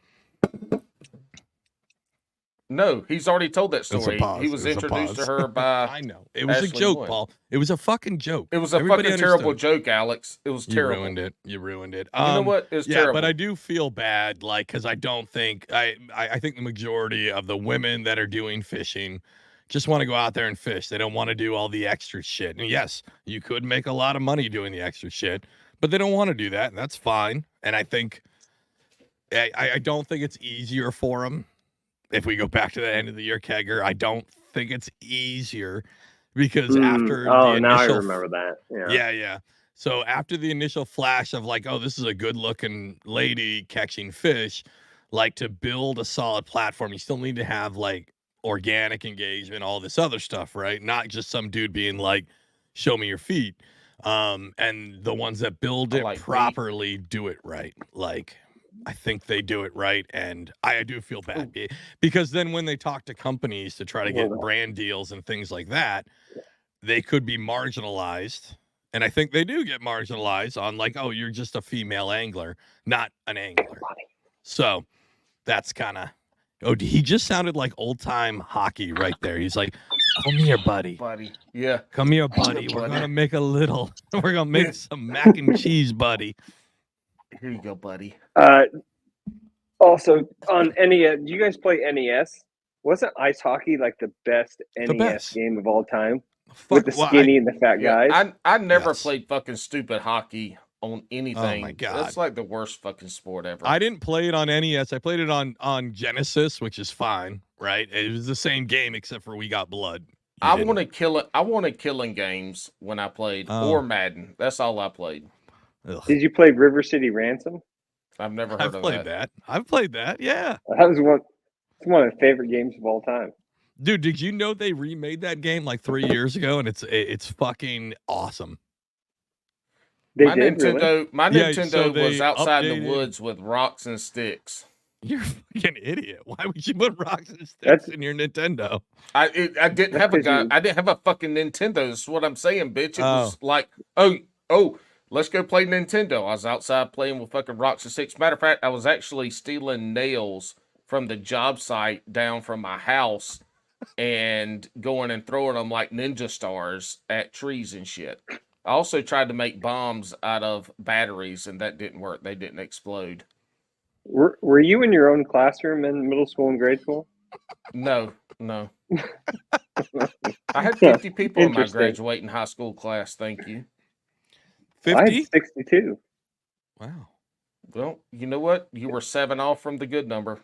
No, he's already told that a story. pause. He was It was a introduced to pause. her by. I know. It was a Ashley joke, Wood. Paul. It was a fucking joke. It was a Everybody fucking terrible understood. joke, Alex. It was You terrible. ruined it. You ruined it. You know what? It was Yeah, terrible. but I do feel bad, like, because I don't think I think the majority of the women that are doing fishing just want to go out there and fish. They don't want to do all the extra shit. And yes, you could make a lot of money doing the extra shit, but they don't want to do that, and that's fine. And I think I don't think it's easier for them. If we go back to the end of the year kegger, I don't think it's easier because after Oh, the now I initial remember that. yeah. So after the initial flash of like, oh, this is a good looking lady catching fish, like to build a solid platform, you still need to have like organic engagement, all this other stuff, right? Not just some dude being like, show me your feet. And the ones that build I it like feet. properly do it right. Like, I think they do it right. And I do feel bad because then when they talk to companies to try to get brand deals and things like that, they could be marginalized. And I think they do get marginalized on like, oh, you're just a female angler, not an angler. So that's kind of, oh, he just sounded like old time hockey right there. He's like, come here, buddy. buddy. Yeah. Come here, buddy. We're buddy. going to make we're going to make some mac and cheese, buddy. Here you go, buddy. Also, on NES, do you guys play NES? Wasn't ice hockey like the best NES best. game of all time? Fuck, With the well, skinny and the fat Yeah, guys? I never Yes. played fucking stupid hockey on anything. my God. That's like the worst fucking sport ever. I didn't play it on NES. I played it on Genesis, which is fine, right? It was the same game except for we got blood. You I didn't. want to kill it. I wanted killing games when I played or Madden. That's all I played. Ugh. Did you play River City Ransom? I've never heard I've of played that. I've played that. Yeah. That was it's one of my favorite games of all time. Dude, did you know they remade that game like 3 years ago and it's fucking awesome. They My did, Nintendo, really? my Yeah, Nintendo so they was outside updated- the woods with rocks and sticks. You're a fucking idiot. Why would you put rocks and sticks That's- in your Nintendo? I didn't That's have a 'cause guy. you- I didn't have a fucking Nintendo. That's what I'm saying, bitch. It Oh. was like, oh, let's go play Nintendo. I was outside playing with fucking rocks and sticks. Matter of fact, I was actually stealing nails from the job site down from my house and going and throwing them like ninja stars at trees and shit. I also tried to make bombs out of batteries, and that didn't work. They didn't explode. Were you in your own classroom in middle school and grade school? No. I had 50 people in my Interesting. graduating high school class. Thank you. I had 50? 62. Wow. Well, you know what? You were 7 off from the good number.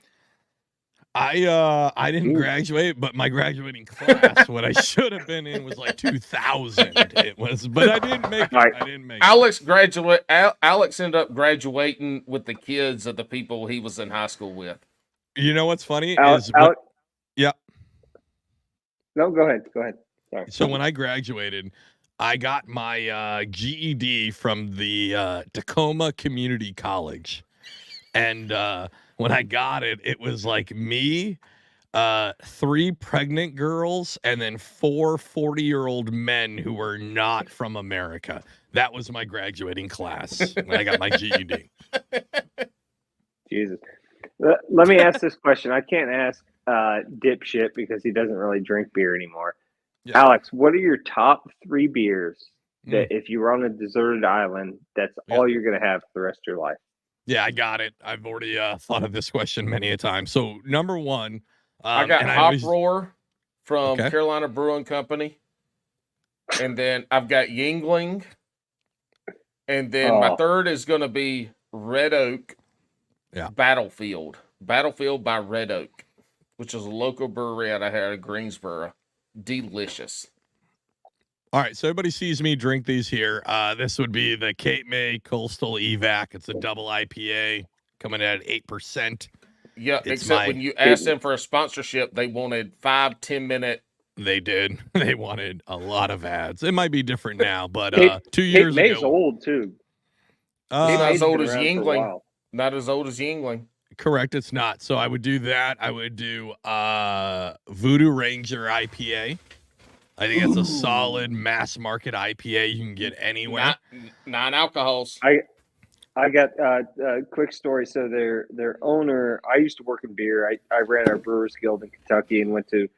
I didn't Ooh. graduate, but my graduating class, what I should have been in was like 2000. It was, but I didn't make it. All right. I didn't make it. Alex ended up graduating with the kids of the people he was in high school with. You know what's funny Alex, is Alex, yeah. no, go ahead. Go ahead. Sorry. So when I graduated, I got my GED from the Tacoma Community College, and when I got it, it was like me, 3 pregnant girls, and then 4 40-year-old men who were not from America. That was my graduating class when I got my GED. Jesus. Let me ask this question. I can't ask dipshit because he doesn't really drink beer anymore. Yeah. Alex, what are your top 3 beers that if you were on a deserted island, that's all you're going to have for the rest of your life? Yeah, I got it. I've already thought of this question many a time. So number 1, I got Hop Roar from Carolina Brewing Company, and then I've got Yingling, and then my third is going to be Red Oak. Battlefield by Red Oak, which is a local brewery out of Greensboro. Delicious. All right, so everybody sees me drink these here. This would be the Cape May Coastal Evac. It's a double IPA coming at 8%. Yeah, except when you asked them for a sponsorship, they wanted 5-10 minute. They did. They wanted a lot of ads. It might be different now, but 2 Cape years May's ago. old too. Not as old as Yingling. Not as old as Yingling. Correct, it's not. So I would do that. I would do Voodoo Ranger IPA. I think it's a solid mass market IPA you can get anywhere. 9 alcohols. I got a quick story. So their owner, I used to work in beer. I ran our Brewers Guild in Kentucky and went to,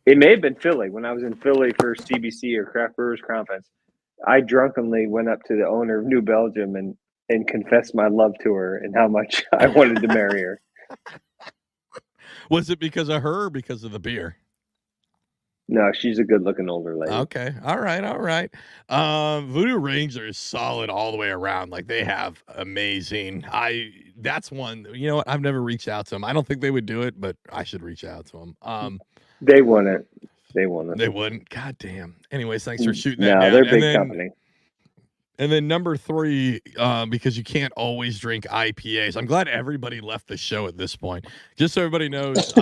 it may have been Philly, when I was in Philly for CBC or Craft Brewers Conference. I drunkenly went up to the owner of New Belgium and confessed my love to her and how much I wanted to marry her. Was it because of her or because of the beer? No, she's a good-looking older lady. Okay. All right. Voodoo Ranger is solid all the way around. Like, they have amazing. That's one, you know what? I've never reached out to them. I don't think they would do it, but I should reach out to them. They wouldn't. They wouldn't. God damn. Anyways, thanks for shooting that down. No, they're a big company. And then number 3, because you can't always drink IPAs. I'm glad everybody left the show at this point. Just so everybody knows,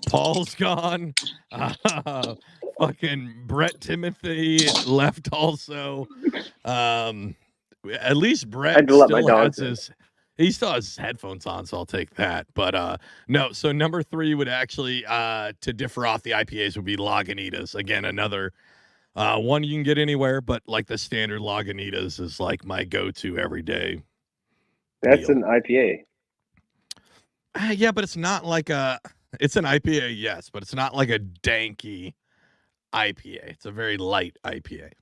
Paul's gone. Fucking Brett Timothy left also. At least Brett he still has his headphones on, so I'll take that. But no, so number 3 would actually, to differ off the IPAs, would be Lagunitas. Again, another one you can get anywhere, but like the standard Lagunitas is like my go-to every day. That's an IPA. Yeah, but it's not like it's an IPA, yes, but it's not like a danky IPA. It's a very light IPA.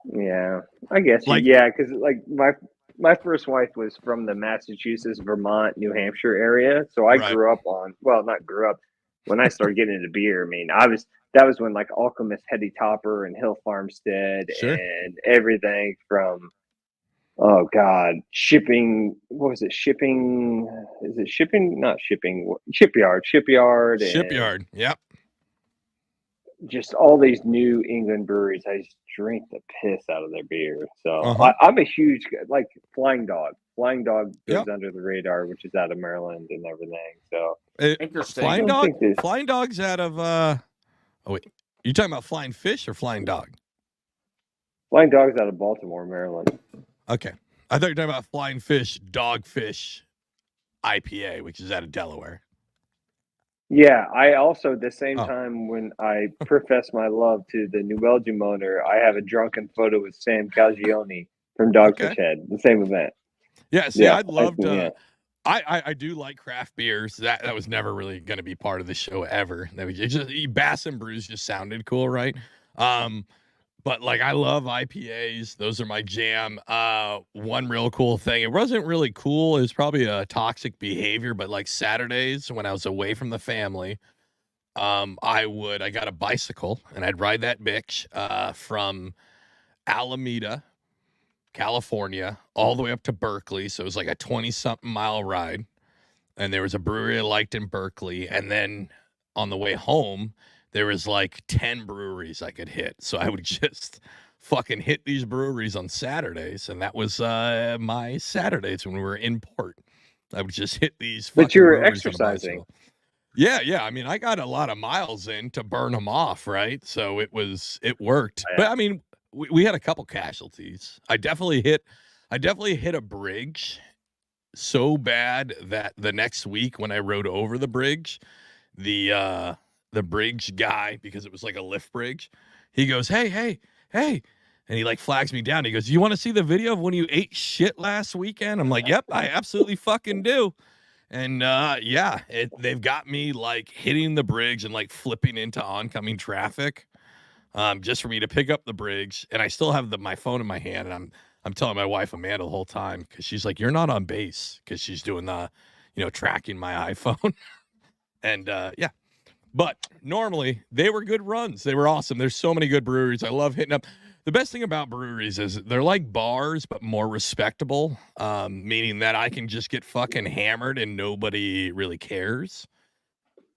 Yeah, I guess. Because like my first wife was from the Massachusetts, Vermont, New Hampshire area, so I grew up not grew up. When I started getting into beer, I mean, that was when like Alchemist Heady Topper and Hill Farmstead and everything from, shipping. What was it? Shipping? Is it shipping? Not shipping. Shipyard. Shipyard. Yep. Just all these New England breweries. I just drink the piss out of their beer. So I'm a huge, like, Flying Dog. Flying Dog goes under the radar, which is out of Maryland and everything. So interesting. Flying Dog's out of you talking about Flying Fish or Flying Dog? Flying Dog's out of Baltimore, Maryland. Okay. I thought you were talking about Flying Fish, Dogfish IPA, which is out of Delaware. Yeah, I also, at the same time, when I profess my love to the New Belgium owner, I have a drunken photo with Sam Caggione from Dogfish Head, the same event. Yeah, see, I'd love to. I do like craft beers. That was never really going to be part of the show ever. That was just Bass and Brews just sounded cool, right? But like, I love IPAs. Those are my jam. One real cool thing. It wasn't really cool. It was probably a toxic behavior, but like Saturdays when I was away from the family, I got a bicycle and I'd ride that bitch from Alameda, California, all the way up to Berkeley. So it was like a 20-something mile ride. and there was a brewery I liked in Berkeley, and then on the way home, there was like 10 breweries I could hit. So I would just fucking hit these breweries on Saturdays, and that was my Saturdays when we were in port. I would just hit these fucking But you were breweries on a exercising. bicycle. Yeah. I mean, I got a lot of miles in to burn them off, right? So it worked. Yeah. But I mean, we had a couple casualties. I definitely hit a bridge so bad that the next week when I rode over the bridge, the bridge guy, because it was like a lift bridge, he goes, hey, and he like flags me down. He goes, you want to see the video of when you ate shit last weekend? I'm like, yep, I absolutely fucking do. And they've got me like hitting the bridge and like flipping into oncoming traffic, just for me to pick up the bridge. And I still have my phone in my hand, and I'm telling my wife Amanda the whole time, because she's like, you're not on base, because she's doing the, tracking my iPhone. And but normally they were good runs. They were awesome. There's so many good breweries. I love hitting up. The best thing about breweries is they're like bars, but more respectable, meaning that I can just get fucking hammered and nobody really cares.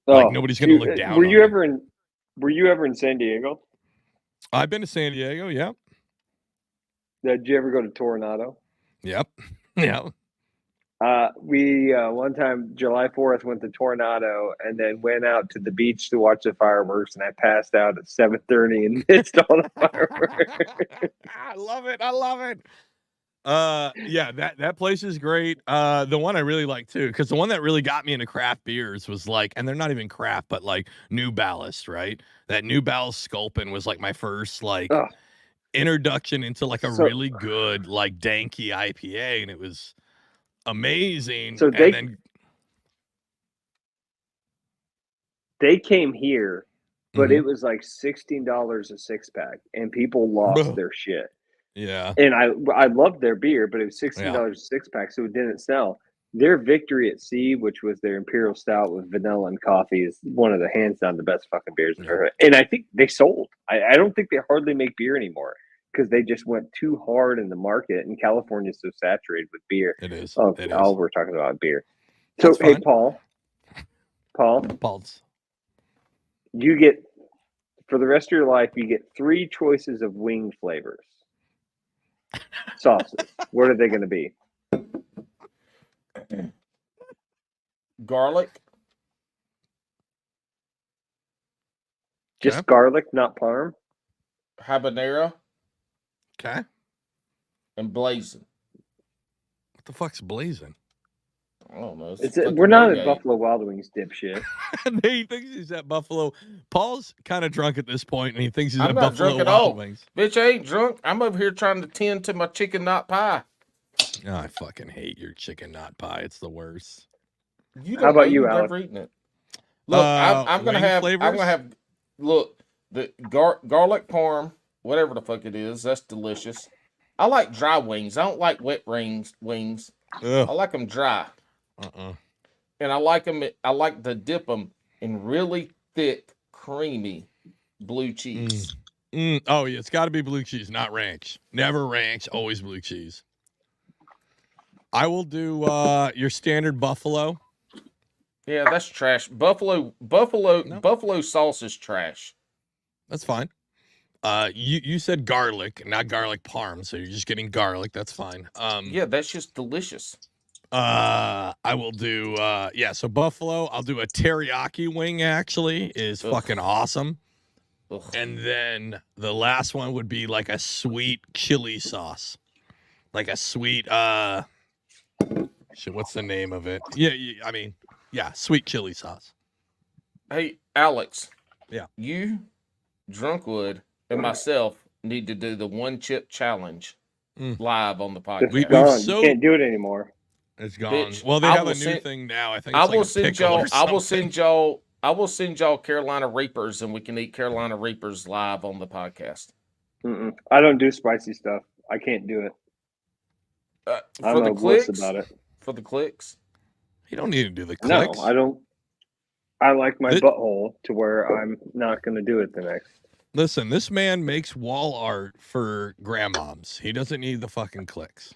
Like nobody's going to look down. Were you ever in San Diego? I've been to San Diego. Yeah. Did you ever go to Toronado? Yep. Yeah. We one time July 4th went to Toronado and then went out to the beach to watch the fireworks, and I passed out at 7:30 and missed all the fireworks. I love it. Yeah, that place is great. The one I really like too, because the one that really got me into craft beers was like, and they're not even craft, but like New Ballast, right? That New Ballast Sculpin was like my first like introduction into like a really good like danky IPA, and it was amazing. So they came here, but it was like $16 a 6-pack, and people lost their shit. Yeah. And I loved their beer, but it was $16 a 6-pack, so it didn't sell. Their Victory at Sea, which was their Imperial Stout with vanilla and coffee, is one of the hands down the best fucking beers I've ever had. And I think they sold. I don't think they hardly make beer anymore, because they just went too hard in the market, and California is so saturated with beer. It is. Oh, it all is. we're talking about beer. That's so, hey, fine. Paul, you get, for the rest of your life, you get 3 choices of wing flavors. Sauces. What are they going to be? Garlic. Just garlic, not parm? Habanero. Okay. And blazing. What the fuck's blazing? I don't know. We're not at Buffalo Wild Wings, dipshit. He thinks he's at Buffalo. Paul's kind of drunk at this point, and he thinks he's I'm at not Buffalo drunk at Wild all. Wings. Bitch, I ain't drunk. I'm over here trying to tend to my chicken not pie. Oh, I fucking hate your chicken not pie. It's the worst. You don't How about know, you, you've Alex? never eaten it. Look, I'm gonna wing have. flavors? I'm gonna have. Look, the garlic parm, whatever the fuck it is. That's delicious. I like dry wings. I don't like wet wings. Ugh. I like them dry. And I like them. I like to dip them in really thick, creamy blue cheese. Oh, yeah, it's got to be blue cheese, not ranch. Never ranch, always blue cheese. I will do your standard buffalo. Yeah, that's trash. Buffalo sauce is trash. That's fine. You said garlic, not garlic parm, so you're just getting garlic. That's fine. Yeah, that's just delicious. I will do so buffalo. I'll do a teriyaki wing. Actually, is fucking awesome. Ugh. And then the last one would be like a sweet chili sauce, like a sweet shit. What's the name of it? Yeah, sweet chili sauce. Hey, Alex. Yeah. You, Drunkwood, and myself need to do the 1 chip challenge live on the podcast. It's gone. You can't do it anymore. It's gone. Bitch, Well, they have a new thing now. I think I it's will like a send pickle y'all. or something. I will send y'all Carolina Reapers, and we can eat Carolina Reapers live on the podcast. I don't do spicy stuff. I can't do it. For the clicks, about it. For the clicks. You don't need to do the clicks. No, I don't. I like my butthole to where I'm not going to do it the next. Listen, this man makes wall art for grandmoms. He doesn't need the fucking clicks.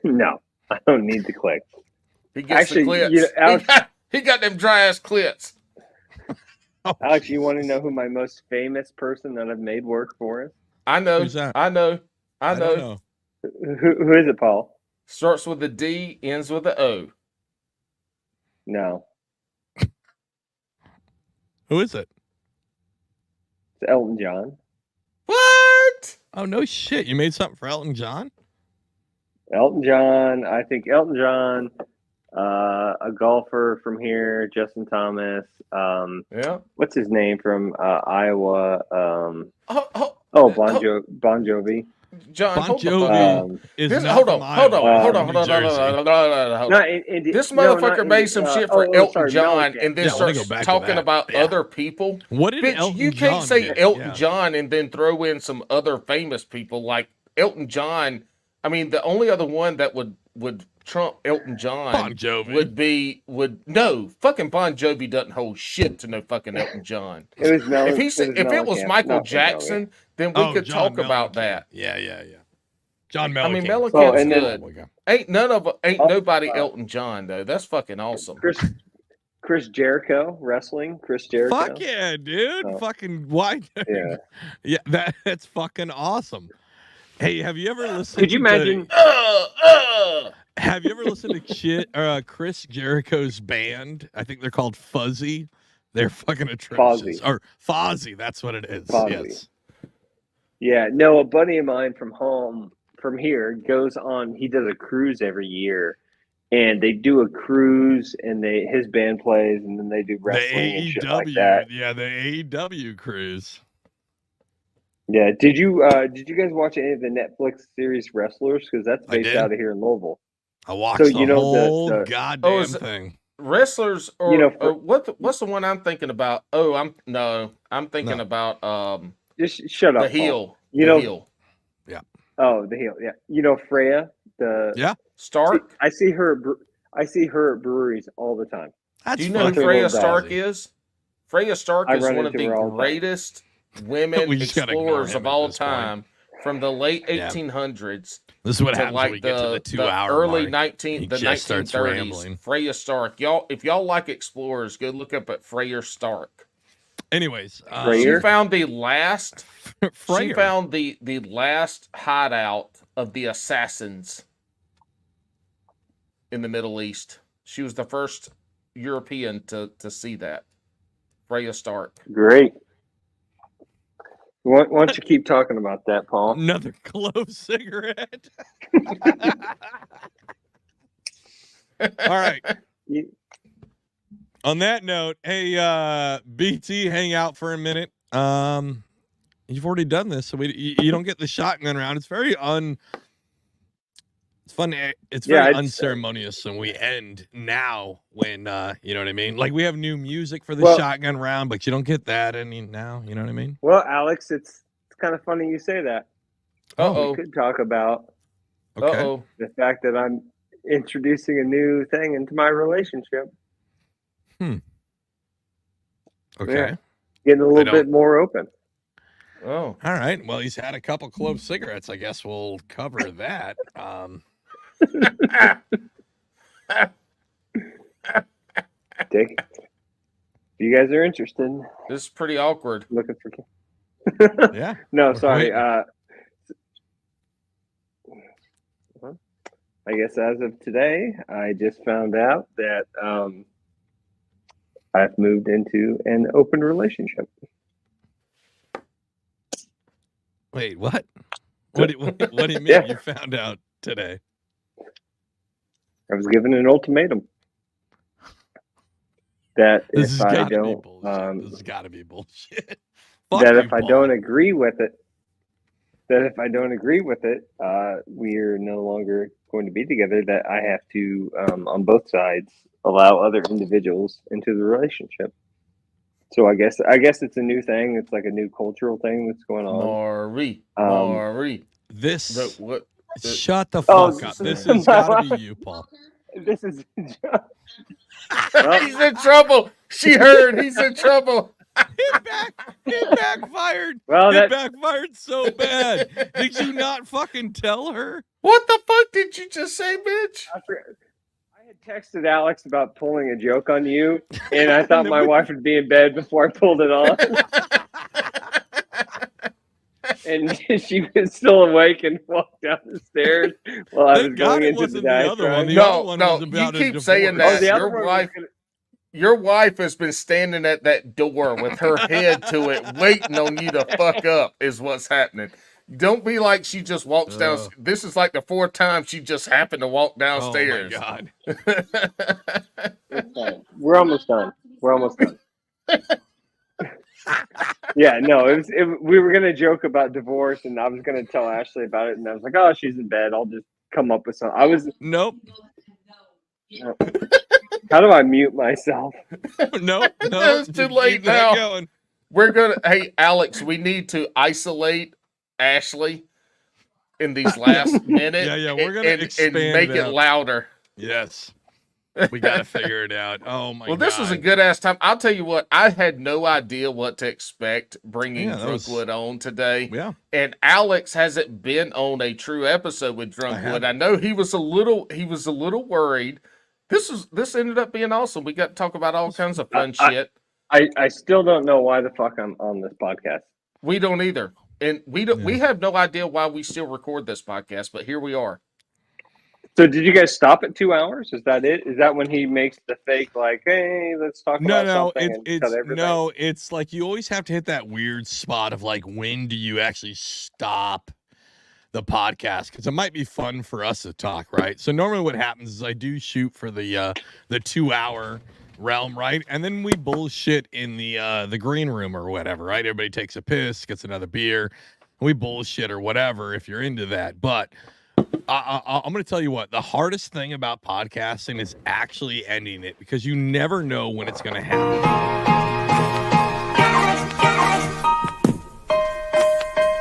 No, I don't need the clicks. He gets Actually, the clits. you know, Alex, he got them dry ass clits. Oh, Alex, you want to Jesus. know who my most famous person that I've made work for is? I know. Who's that? I know. I don't know. Who is it, Paul? Starts with a D, ends with a O. No, Who is it? it's Elton John. What? Oh, no shit. You made something for Elton John? Elton John. I think Elton John, a golfer from here, Justin Thomas. Yeah. What's his name from Iowa? Bon Jovi. John, Bon hold the fuck Jovi on. is This, not hold from on, Iowa. hold on, New Jersey. This motherfucker made some shit for Elton John and then Yeah, let me go starts back to talking that. about Yeah. other people. What did Bitch, Elton you John can't say do? Elton Yeah. John and then throw in some other famous people like Elton John. I mean, the only other one that would trump Elton John Bon Jovi. no fucking Bon Jovi doesn't hold shit to no fucking Elton John. It was If it was Michael Jackson, then we could John talk about that. Yeah. John I mean, Mellencamp. Mellencamp's and then- good. Ain't nobody Elton John though. That's fucking awesome. Chris Jericho wrestling. Chris Jericho. Fuck yeah, dude. Oh. Fucking why? Yeah. Yeah, that's fucking awesome. Hey, have you ever listened Could you imagine? Have you ever listened to Chris Jericho's band? I think they're called Fuzzy. They're fucking atrocious. Fozzy. Or Fozzy, that's what it is. Fozzy. Yes. Yeah, no, a buddy of mine from here goes on. He does a cruise every year, and they do a cruise, and his band plays, and then they do wrestling and shit like that. Yeah, the AEW cruise. Yeah, did you guys watch any of the Netflix series Wrestlers? Because that's I based did. out of here in Louisville. I watched So, the you know, whole the- goddamn is it- thing. Wrestlers, or You know, what's the one I'm thinking about? Oh, I'm thinking about Just shut up. the Paul. heel. You the know, heel. oh, the heel. Yeah, you know Freya. Yeah. Stark. I see her. I see her at breweries all the time. That's Do you know who fucking Freya little Stark crazy. is? Freya Stark I is run one of into the her all the time. greatest women We just gotta ignore explorers him of at all this point. time, from the late Yeah. 1800s This is what to happens when like we get to the 2 hour early mark. 19 the He just starts 1930s. rambling. Freya Stark. If y'all like explorers, go look up at Freya Stark. Anyways, Freya? She found the last. She Freyr. found the last hideout of the assassins in the Middle East. She was the first European to see that. Freya Stark. Great. Why don't you keep talking about that, Paul? Another clove cigarette. All right. You- On that note, hey, BT, hang out for a minute. You've already done this, so you don't get the shotgun round. It's very It's fun. It's very unceremonious, and we end now when you know what I mean. Like we have new music for the shotgun round, but you don't get that any now. You know what I mean? Well, Alex, it's kind of funny you say that. Uh-oh. We could talk about Okay. Uh-oh. the fact that I'm introducing a new thing into my relationship. Okay. Yeah. Getting a little bit more open. Oh. All right. Well, he's had a couple clove cigarettes. I guess we'll cover that. Take it. If you guys are interested, This is pretty awkward. looking for. Yeah. No, We're sorry. waiting. I guess as of today, I just found out that I've moved into an open relationship. Wait, what? What do you mean? Yeah. You found out today? I was given an ultimatum that This if has I got to be don't, bullshit. This has got to be bullshit. that if I don't agree with it, we are no longer going to be together. That I have to, on both sides, allow other individuals into the relationship. So I guess it's a new thing. It's like a new cultural thing that's going on. Maury. This. What? Shut the fuck up. This has got to be you, Paul. This is. He's in trouble. She heard. He's in trouble. It backfired. Well, It backfired so bad. Did you not fucking tell her? What the fuck did you just say, bitch? I texted Alex about pulling a joke on you, and I thought my wife would be in bed before I pulled it on. And she was still awake and walked down the stairs while I was going into the diatribe. You keep saying that. Your wife has been standing at that door with her head to it, waiting on you to fuck up, is what's happening. Don't be like she just walks down. This is like the fourth time she just happened to walk downstairs. Oh, my God. It's fine. We're almost done. Yeah, no, we were going to joke about divorce, and I was going to tell Ashley about it, and I was like, oh, she's in bed. I'll just come up with something. Nope. How do I mute myself? No, it's too late now. Hey, Alex, we need to isolate Ashley in these last minutes. Yeah, we're gonna expand and make it louder. Yes, we got to figure it out. Oh my! Well, this was a good ass time. I'll tell you what, I had no idea what to expect bringing Drunkwood on today. Yeah, and Alex hasn't been on a true episode with Drunkwood. I know he was a little worried. This ended up being awesome. We got to talk about all kinds of fun shit. I still don't know why the fuck I'm on this podcast. We don't either. And we have no idea why we still record this podcast, but here we are. So did you guys stop at 2 hours? Is that it? Is that when he makes the fake, like, hey, let's talk about something and cut everything? No, it's like you always have to hit that weird spot of like, when do you actually stop the podcast? Because it might be fun for us to talk, right? So normally what happens is I do shoot for the 2 hour realm, right? And then we bullshit in the green room or whatever, right? Everybody takes a piss, gets another beer, and we bullshit or whatever if you're into that. But I'm going to tell you what, the hardest thing about podcasting is actually ending it, because you never know when it's going to happen.